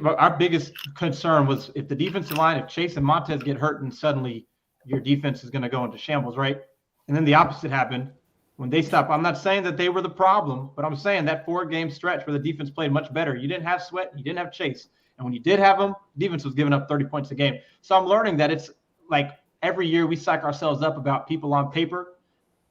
Our biggest concern was if the defensive line, if Chase and Montez get hurt, and suddenly your defense is going to go into shambles, right? And then the opposite happened when they stopped. I'm not saying that they were the problem, but I'm saying that 4-game stretch where the defense played much better. You didn't have Sweat, you didn't have Chase, and when you did have them, defense was giving up 30 points a game. So I'm learning that it's like, every year we psych ourselves up about people on paper,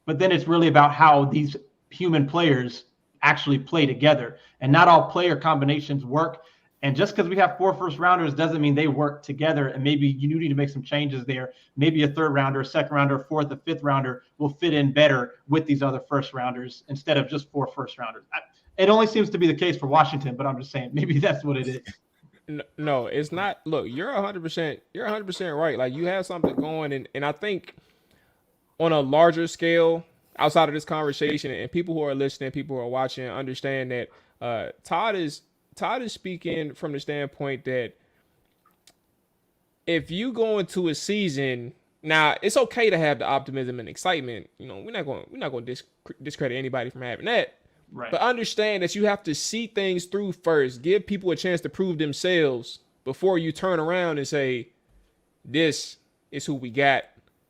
but then it's really about how these human players actually play together. And not all player combinations work. And just because we have 4 first-rounders doesn't mean they work together. And maybe you need to make some changes there. Maybe a 3rd-rounder, a 2nd-rounder, a 4th, a 5th-rounder will fit in better with these other first-rounders instead of just 4 first-rounders. It only seems to be the case for Washington, but I'm just saying maybe that's what it is. No, it's not. Look, you're 100%. You're 100% right. Like you have something going, and I think on a larger scale, outside of this conversation, and people who are listening, people who are watching, understand that Todd is speaking from the standpoint that if you go into a season, now it's okay to have the optimism and excitement. We're not going to discredit anybody from having that. Right. But understand that you have to see things through first. Give people a chance to prove themselves before you turn around and say, this is who we got.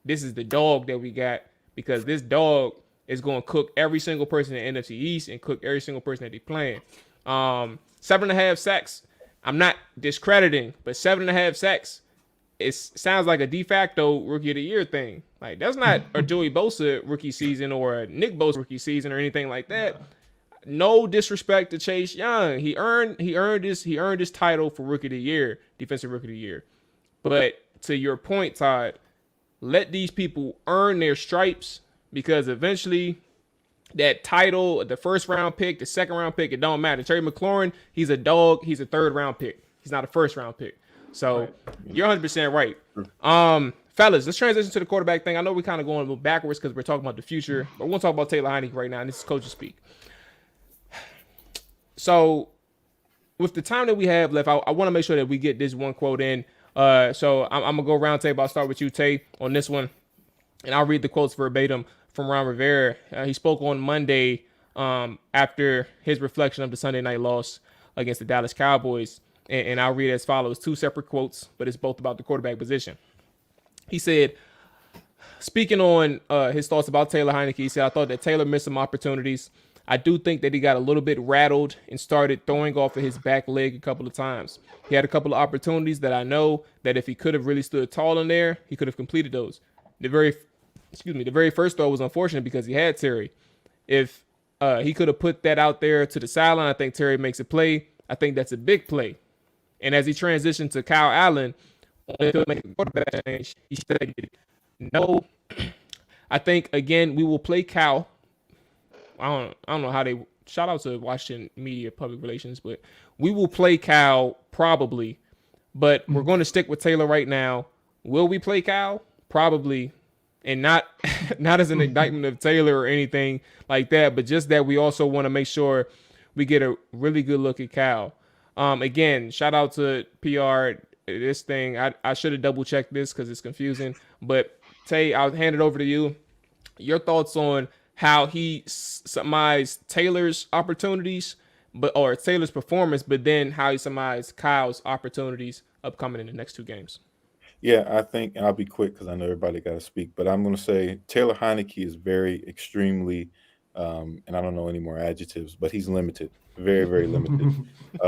This is the dog that we got, because this dog is going to cook every single person in the NFC East and cook every single person that they're playing. 7.5 sacks. I'm not discrediting, but 7.5 sacks, it sounds like a de facto rookie of the year thing. Like that's not a Joey Bosa rookie season or a Nick Bosa rookie season or anything like that. No disrespect to Chase Young. He earned his title for rookie of the year, defensive rookie of the year. But to your point, Todd, let these people earn their stripes, because eventually that title, the 1st-round pick, the 2nd-round pick, it don't matter. Terry McLaurin, he's a dog. He's a 3rd-round pick. He's not a 1st-round pick. So you're 100% right. Fellas, let's transition to the quarterback thing. I know we're kind of going a little backwards because we're talking about the future, but we're going to talk about Taylor Heinicke right now, and this is coach's speak. So with the time that we have left, I want to make sure that we get this one quote in. So I'm going to go round table. I'll start with you, Tay, on this one. And I'll read the quotes verbatim from Ron Rivera. He spoke on Monday after his reflection of the Sunday night loss against the Dallas Cowboys. And I'll read as follows. 2 separate quotes, but it's both about the quarterback position. He said, speaking on his thoughts about Taylor Heineke, he said, I thought that Taylor missed some opportunities. I do think that he got a little bit rattled and started throwing off of his back leg a couple of times. He had a couple of opportunities that I know that if he could have really stood tall in there, he could have completed those. The very first throw was unfortunate because he had Terry. If he could have put that out there to the sideline, I think Terry makes a play. I think that's a big play. And as he transitioned to Kyle Allen, to make a quarterback change, he stated, no. I think, again, we will play Cal. I don't know how they – shout out to Washington Media Public Relations, but we will play Cal probably. But we're going to stick with Taylor right now. Will we play Cal? Probably. And not as an indictment of Taylor or anything like that, but just that we also want to make sure we get a really good look at Cal. Again, shout out to PR. This thing, I should have double checked this because it's confusing. But Tay, I'll hand it over to you. Your thoughts on how he summarized Taylor's opportunities, or Taylor's performance, but then how he summarized Kyle's opportunities upcoming in the next two games. Yeah, I think, and I'll be quick because I know everybody got to speak, but I'm going to say Taylor Heineke is very extremely, and I don't know any more adjectives, but he's limited, very, very limited.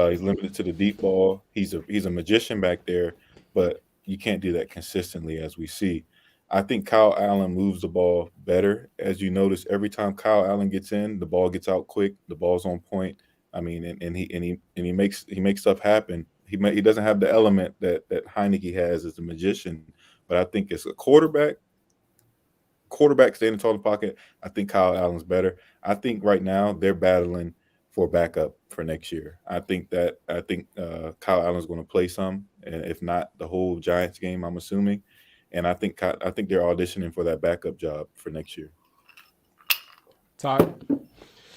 He's limited to the deep ball. He's a magician back there, but you can't do that consistently, as we see. I think Kyle Allen moves the ball better. As you notice, every time Kyle Allen gets in, the ball gets out quick. The ball's on point. I mean, and he makes stuff happen. He doesn't have the element that Heineke has as a magician, but I think it's a quarterback standing tall in the pocket. I think Kyle Allen's better. I think right now they're battling for backup for next year. I think Kyle Allen's going to play some, and if not the whole Giants game, I'm assuming. And I think they're auditioning for that backup job for next year. Todd?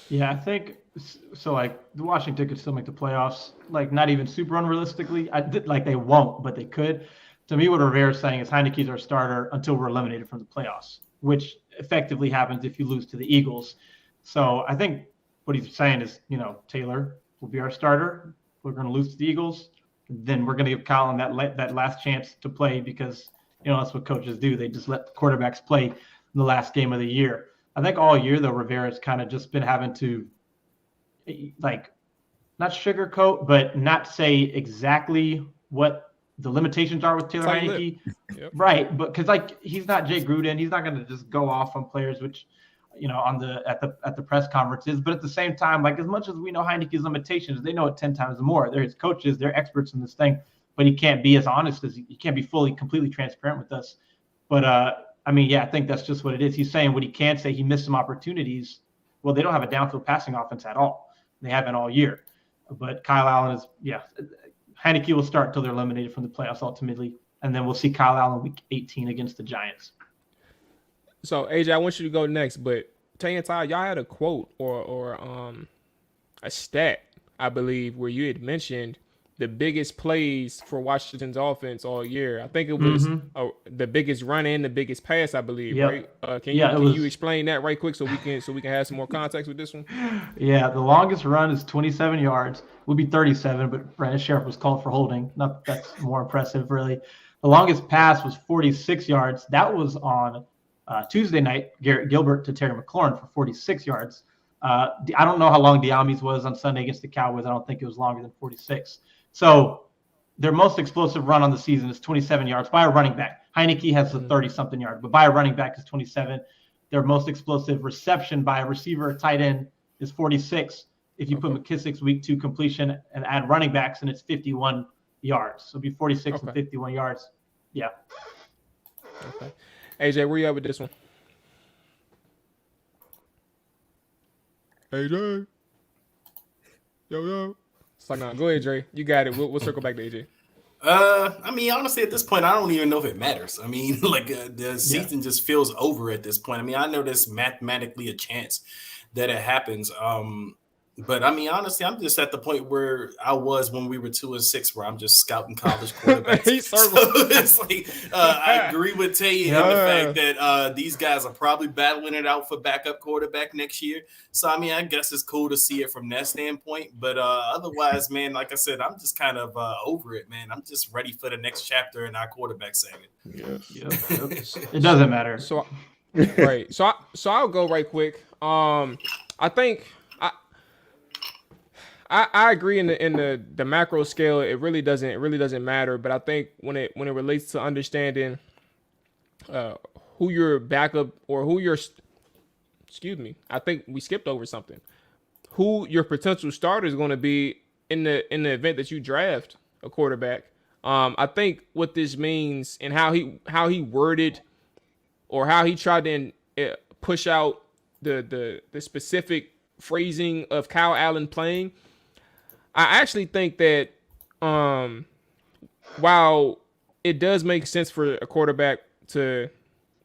Yeah, I think so. Like the Washington could still make the playoffs. Like not even super unrealistically. Like they won't, but they could. To me, what Rivera's saying is Heineke's our starter until we're eliminated from the playoffs, which effectively happens if you lose to the Eagles. So I think what he's saying is, Taylor will be our starter. We're going to lose to the Eagles. Then we're going to give Colin that last chance to play because that's what coaches do. They just let the quarterbacks play in the last game of the year. I think all year, though, Rivera's kind of just been having to, like, not sugarcoat, but not say exactly what the limitations are with Taylor Heineke. Yep. Right, but because, he's not Jay Gruden. He's not going to just go off on players, which, at the press conferences. But at the same time, as much as we know Heineke's limitations, they know it 10 times more. They're his coaches. They're experts in this thing. But he can't be as honest as he can't be completely transparent with us. But I think that's just what it is. He's saying what he can say. He missed some opportunities. Well, they don't have a downfield passing offense at all. They haven't all year. But Kyle Allen Heineke will start until they're eliminated from the playoffs ultimately, and then we'll see Kyle Allen week 18 against the Giants. So AJ, I want you to go next, but Tae and Todd, y'all had a quote or a stat, I believe, where you had mentioned the biggest plays for Washington's offense all year. I think it was the biggest run and the biggest pass, I believe, right? Can you explain that right quick so we can have some more context with this one? Yeah, the longest run is 27 yards. Would be 37, but Brandon Sheriff was called for holding. That's more impressive, really. The longest pass was 46 yards. That was on Tuesday night, Garrett Gilbert to Terry McLaurin for 46 yards. I don't know how long Diami's was on Sunday against the Cowboys. I don't think it was longer than 46. So their most explosive run on the season is 27 yards by a running back. Heineke has a 30-something yard, but by a running back is 27. Their most explosive reception by a receiver, tight end, is 46. If you put McKissick's week 2 completion and add running backs, and it's 51 yards. So it'd be 46 and 51 yards. Yeah. Okay. AJ, where you at with this one? AJ. Yo. It's like, no, go ahead, Dre. You got it. We'll circle back to AJ. Honestly, at this point, I don't even know if it matters. The season just feels over at this point. I know there's mathematically a chance that it happens. But I mean, honestly, I'm just at the point where I was when we were 2-6, where I'm just scouting college quarterbacks. He So circled. it's like I agree with Tae in the fact that these guys are probably battling it out for backup quarterback next year. So I mean, I guess it's cool to see it from that standpoint. But otherwise, man, like I said, I'm just kind of over it, man. I'm just ready for the next chapter in our quarterback saga. Yes. It doesn't matter. So, right. So I'll go right quick. I think I agree in the macro scale. It really doesn't matter. But I think when it relates to understanding who your backup or who your I think we skipped over something. Who your potential starter is going to be in the event that you draft a quarterback. I think what this means and how he worded or how he tried to push out the specific phrasing of Kyle Allen playing. I actually think that while it does make sense for a quarterback to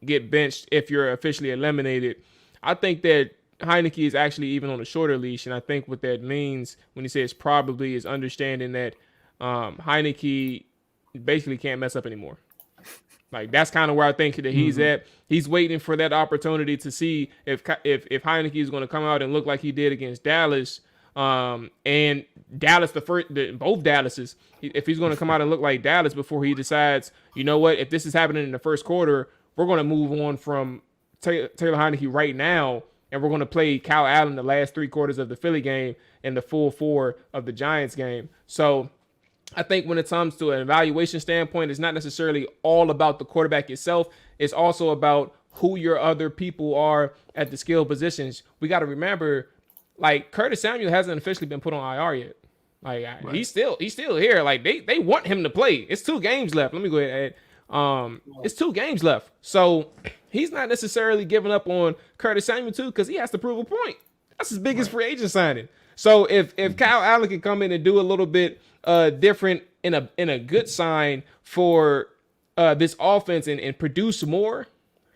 get benched if you're officially eliminated, I think that Heineke is actually even on a shorter leash. And I think what that means when he says probably is understanding that Heineke basically can't mess up anymore. Like, that's kind of where I think that he's at. He's waiting for that opportunity to see if Heineke is going to come out and look like he did against Dallas. And Dallas, both Dallases, if he's going to come out and look like Dallas before he decides, you know what, if this is happening in the first quarter, we're going to move on from Taylor Heineke right now, and we're going to play Kyle Allen the last 3 quarters of the Philly game and the full 4 of the Giants game. So I think when it comes to an evaluation standpoint, it's not necessarily all about the quarterback itself. It's also about who your other people are at the skill positions. We got to remember, like, Curtis Samuel hasn't officially been put on IR yet. Like, right. he's still here. Like, they want him to play. It's 2 games left. Let me go ahead and add. It's 2 games left. So he's not necessarily giving up on Curtis Samuel too, because he has to prove a point. That's his biggest free agent signing. So if Kyle Allen can come in and do a little bit different in a good sign for this offense and produce more,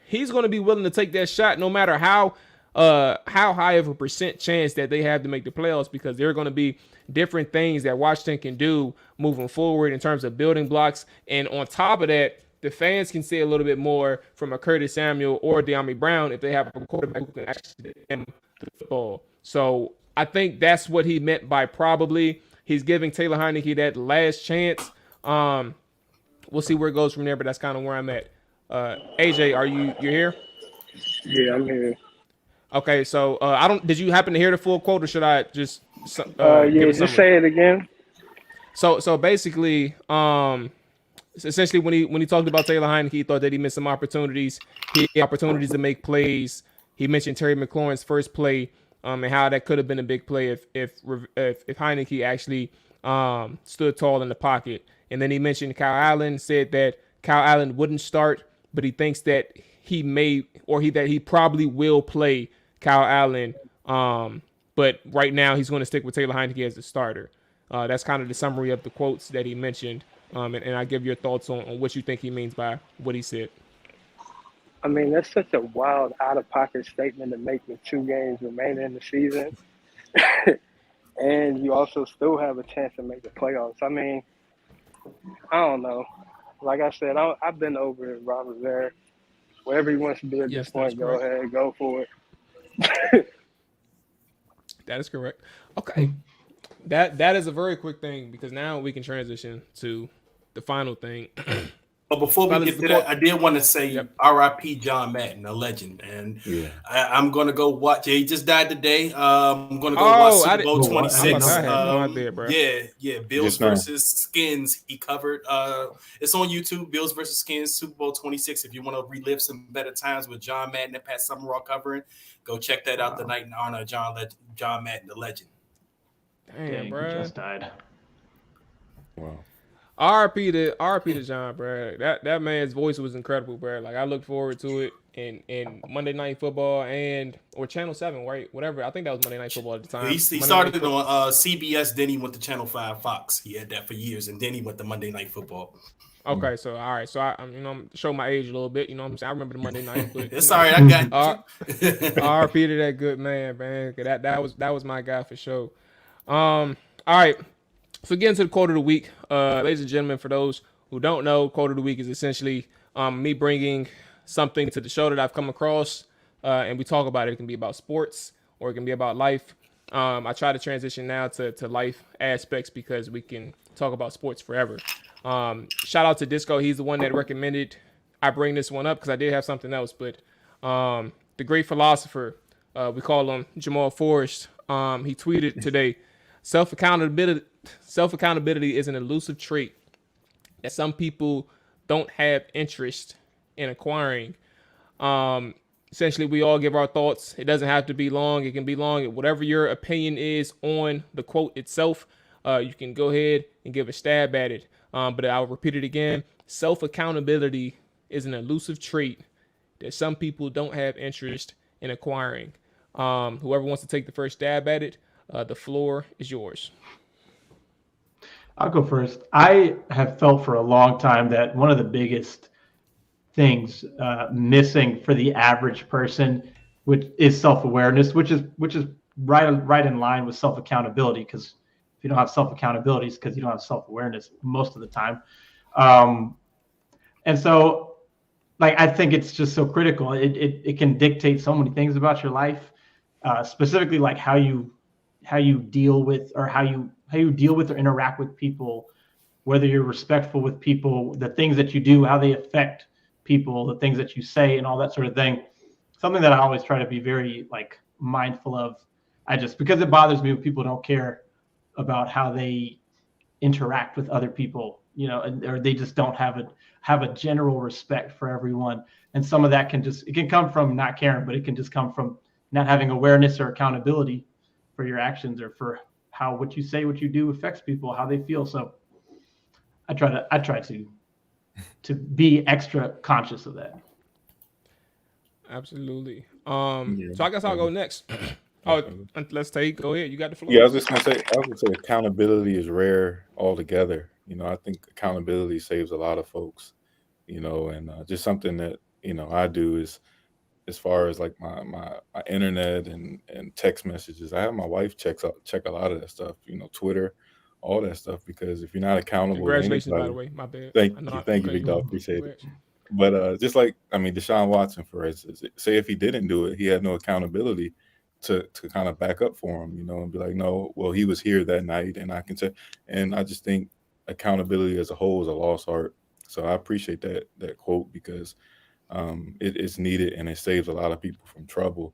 he's going to be willing to take that shot no matter how high of a percent chance that they have to make the playoffs, because there are going to be different things that Washington can do moving forward in terms of building blocks. And on top of that, the fans can see a little bit more from a Curtis Samuel or De'Ami Brown if they have a quarterback who can actually get the football. So I think that's what he meant by probably. He's giving Taylor Heineke that last chance. We'll see where it goes from there, but that's kind of where I'm at. AJ, you're here? Yeah, I'm here. Okay, so did you happen to hear the full quote, or should I just just say it again? So basically, essentially when he talked about Taylor Heineke, he thought that he missed some opportunities. He had opportunities to make plays. He mentioned Terry McLaurin's first play, and how that could have been a big play if Heineke actually stood tall in the pocket. And then he mentioned Kyle Allen, said that Kyle Allen wouldn't start, but he thinks that he probably will play Kyle Allen. But right now he's going to stick with Taylor Heineke as the starter. That's kind of the summary of the quotes that he mentioned. And I give your thoughts on what you think he means by what he said. I mean, that's such a wild, out-of-pocket statement to make with 2 games remaining in the season. And you also still have a chance to make the playoffs. I mean, I don't know. Like I said, I've been over it, Ron Rivera. Whatever he wants to do at this point, go ahead, go for it. That is correct. Okay. That is a very quick thing, because now we can transition to the final thing. But before we get to that, I did want to say R.I.P. John Madden, a legend. And I'm going to go watch. He just died today. I'm going to go watch Super Bowl 26. Bills versus Skins. He covered. It's on YouTube, Bills versus Skins, Super Bowl 26. If you want to relive some better times with John Madden and Pat Summerall covering, go check that out tonight in honor of John Madden, the legend. Damn, bro. Just died. Wow. RP to John, bro. That man's voice was incredible, bro. Like, I look forward to it in Monday Night Football or Channel 7, right? Whatever. I think that was Monday Night Football at the time. He started it on CBS, then he went to Channel 5 Fox. He had that for years, and then he went to Monday Night Football. Okay, so all right, so I'm show my age a little bit. You know what I'm saying? I remember the Monday night, but It's all right. I got you. RP to that good man. That was my guy for sure. All right, so getting to the quote of the week, ladies and gentlemen, for those who don't know, quote of the week is essentially me bringing something to the show that I've come across, and we talk about it. It can be about sports or it can be about life. I try to transition now to life aspects because we can talk about sports forever. Shout out to Disco. He's the one that recommended I bring this one up because I did have something else. But the great philosopher, we call him Jamal Forrest. He tweeted today, self-accountability is an elusive trait that some people don't have interest in acquiring. Essentially, we all give our thoughts. It doesn't have to be long. It can be long. Whatever your opinion is on the quote itself, you can go ahead and give a stab at it. But I'll repeat it again. Self-accountability is an elusive trait that some people don't have interest in acquiring. Whoever wants to take the first stab at it, the floor is yours. I'll go first. I have felt for a long time that one of the biggest things missing for the average person, which is self-awareness, which is right in line with self-accountability, because if you don't have self-accountability, it's because you don't have self-awareness most of the time. And so, like, I think it's just so critical. It can dictate so many things about your life, specifically like how you deal with or how you deal with or interact with people, whether you're respectful with people, the things that you do, how they affect people, the things that you say, and all that sort of thing. Something that I always try to be very mindful of. Because it bothers me when people don't care about how they interact with other people, or they just don't have a general respect for everyone. And some of that can come from not caring, but it can just come from not having awareness or accountability for your actions or for how what you say, what you do affects people, how they feel. So I try to be extra conscious of that. Absolutely. So I guess I'll go next. Let's go ahead. You got the floor. Yeah, I was gonna say accountability is rare altogether. I think accountability saves a lot of folks. And just something that I do is, as far as like my internet and text messages, I have my wife check a lot of that stuff. Twitter, all that stuff, because if you're not accountable, congratulations, by the way. My bad. Thank you, Big Dog. Appreciate it. But just like Deshaun Watson, for instance, say if he didn't do it, he had no accountability to kind of back up for him, and be like, no, well, he was here that night, and I can say, and I just think accountability as a whole is a lost art. So I appreciate that quote, because it is needed and it saves a lot of people from trouble.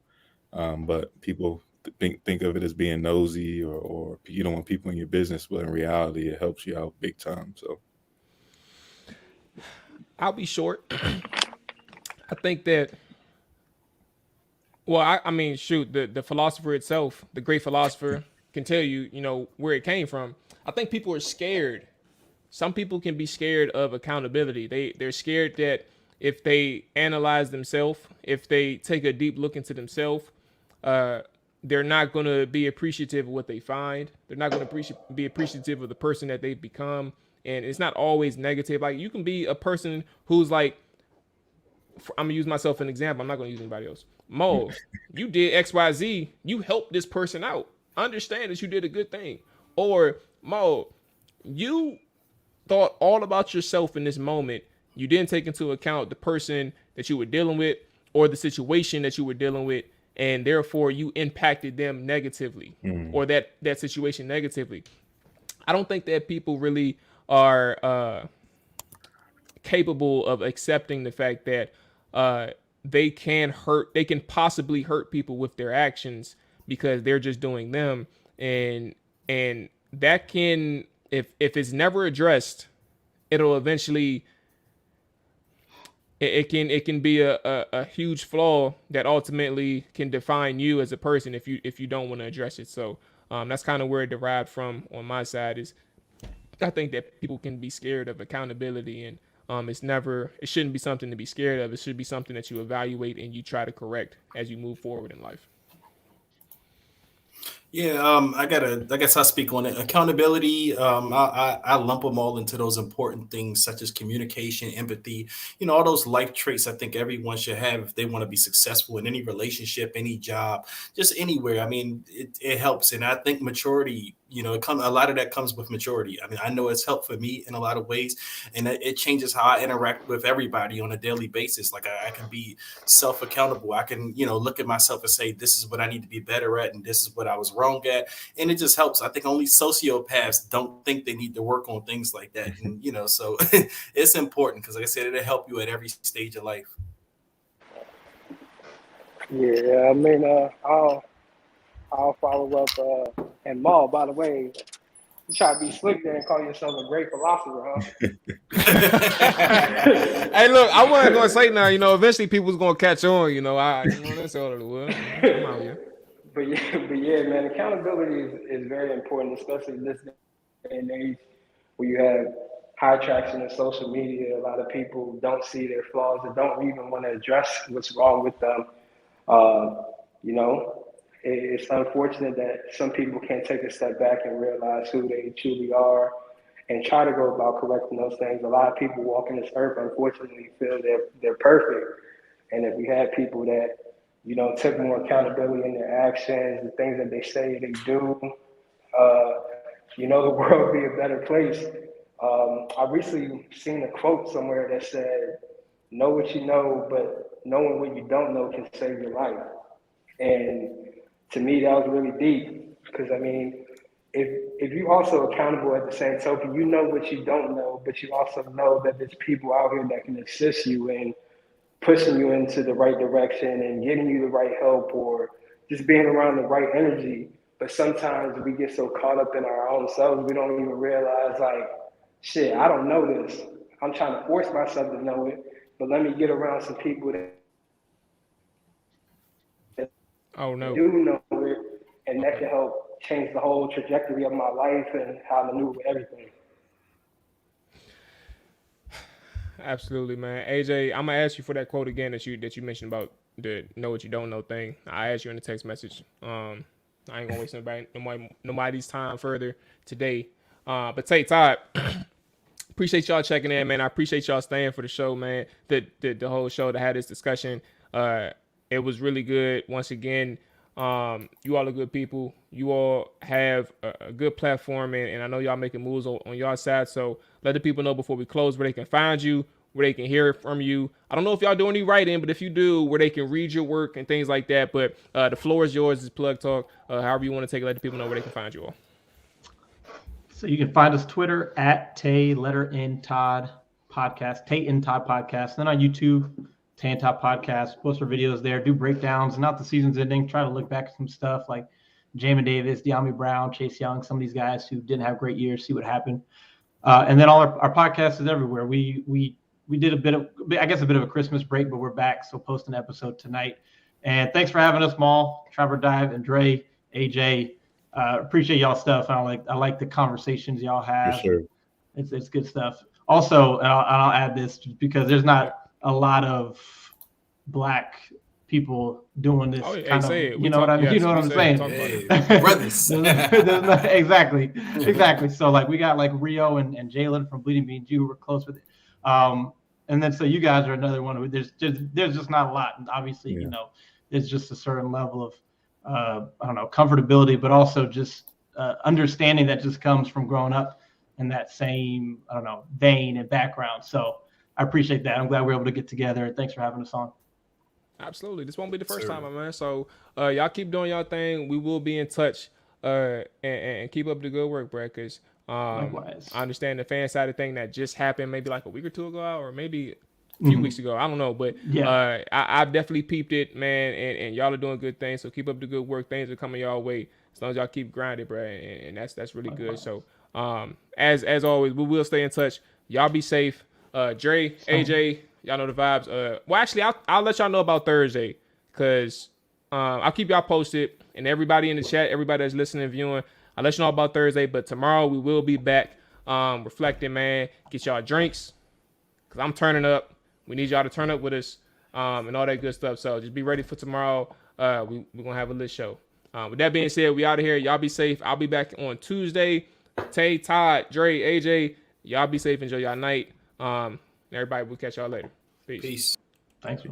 But people think of it as being nosy or you don't want people in your business, but in reality, it helps you out big time. So I'll be short. I think that. Well, I mean, shoot, the philosopher itself, the great philosopher, can tell you, where it came from. I think people are scared. Some people can be scared of accountability. They're scared that if they analyze themselves, if they take a deep look into themselves, they're not going to be appreciative of what they find. They're not going to be appreciative of the person that they've become. And it's not always negative. Like, you can be a person who's like, I'm going to use myself as an example. I'm not going to use anybody else. Mo, you did XYZ. You helped this person out. Understand that you did a good thing. Or, Mo, you thought all about yourself in this moment. You didn't take into account the person that you were dealing with or the situation that you were dealing with, and therefore you impacted them negatively or that situation negatively. I don't think that people really are capable of accepting the fact that they can possibly hurt people with their actions because they're just doing them, and that can, if it's never addressed, it'll eventually it can be a huge flaw that ultimately can define you as a person if you don't want to address it. So that's kind of where it derived from on my side. Is I think that people can be scared of accountability, and it shouldn't be something to be scared of. It should be something that you evaluate and you try to correct as you move forward in life. Yeah, I guess I'll speak on it. Accountability, I lump them all into those important things such as communication, empathy, all those life traits I think everyone should have if they want to be successful in any relationship, any job, just anywhere. I mean, it helps. And I think maturity, a lot of that comes with maturity. I mean, I know it's helped for me in a lot of ways, and it changes how I interact with everybody on a daily basis. Like I can be self accountable. I can, look at myself and say, this is what I need to be better at, and this is what I was wrong at. And it just helps. I think only sociopaths don't think they need to work on things like that. And, so it's important because, like I said, it'll help you at every stage of life. Yeah, I mean, I'll follow up. And Maul, by the way, you try to be slick there and call yourself a great philosopher, huh? Hey, look, I wasn't gonna say now. Eventually people's gonna catch on. That's all it was. Come on, yeah. But yeah, man, accountability is very important, especially in this day and age where you have high traction in social media. A lot of people don't see their flaws and don't even want to address what's wrong with them. It's unfortunate that some people can't take a step back and realize who they truly are and try to go about correcting those things. A lot of people walking this earth, unfortunately, feel they're perfect. And if we had people that, took more accountability in their actions, the things that they say they do, the world would be a better place. I recently seen a quote somewhere that said, know what you know, but knowing what you don't know can save your life. And to me, that was really deep because, I mean, if you also accountable at the same token, you know what you don't know, but you also know that there's people out here that can assist you in pushing you into the right direction and getting you the right help or just being around the right energy. But sometimes we get so caught up in our own selves, we don't even realize, like, shit, I don't know this. I'm trying to force myself to know it, but let me get around some people that do know it, and that can help change the whole trajectory of my life and how I maneuver everything. Absolutely, man. AJ, I'm gonna ask you for that quote again that you mentioned about the know what you don't know thing. I asked you in the text message. I ain't gonna waste nobody's time further today. But Tae, Todd, appreciate y'all checking in, man. I appreciate y'all staying for the show, man. The whole show to have this discussion. It was really good. Once again, you all are good people. You all have a good platform, and I know y'all making moves on y'all side. So let the people know before we close where they can find you, where they can hear from you. I don't know if y'all do any writing, but if you do, where they can read your work and things like that. But the floor is yours. It's Plug Talk. However you want to take it, let the people know where they can find you all. So you can find us Twitter at Tae Todd Podcast, Tae and Todd Podcast. Then on YouTube, Tae and Todd Podcast. Post our videos there. Do breakdowns. Not the season's ending. Try to look back at some stuff like Jamin Davis, De'Ami Brown, Chase Young, some of these guys who didn't have great years. See what happened. And then all our podcast is everywhere. We did a bit of a Christmas break, but we're back. So post an episode tonight. And thanks for having us, Maul, Trevor Dive, and Dre, AJ. Appreciate y'all stuff. I like the conversations y'all have. For sure. It's good stuff. Also, and I'll add this because there's not a lot of Black people doing this kind of. You know what I mean? You know what I'm saying? Brothers. Exactly. So like we got like Rio and Jalen from Bleeding Bean Jew who were close with it. And then so you guys are another one who there's just not a lot. And obviously, there's just a certain level of comfortability, but also just understanding that just comes from growing up in that same, vein and background. So I appreciate that. I'm glad we're able to get together. Thanks for having us on. Absolutely. This won't be the first time, man. So y'all keep doing y'all thing. We will be in touch and keep up the good work, bro, because I understand the fan side of thing that just happened maybe like a week or two ago or maybe a few weeks ago. I don't know, but I've definitely peeped it, man, and y'all are doing good things. So keep up the good work. Things are coming y'all way as long as y'all keep grinding, bro, and that's really good. So as always, we will stay in touch. Y'all be safe. Dre, AJ, y'all know the vibes. Well, actually, I'll let y'all know about Thursday because I'll keep y'all posted. And everybody in the chat, everybody that's listening and viewing, I'll let you know about Thursday. But tomorrow we will be back reflecting, man. Get y'all drinks because I'm turning up. We need y'all to turn up with us and all that good stuff. So just be ready for tomorrow. We're going to have a lit show. With that being said, we out of here. Y'all be safe. I'll be back on Tuesday. Tae, Todd, Dre, AJ, y'all be safe. Enjoy y'all night. Everybody, we'll catch y'all later. Peace. Peace. Thanks.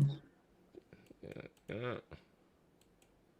Yeah.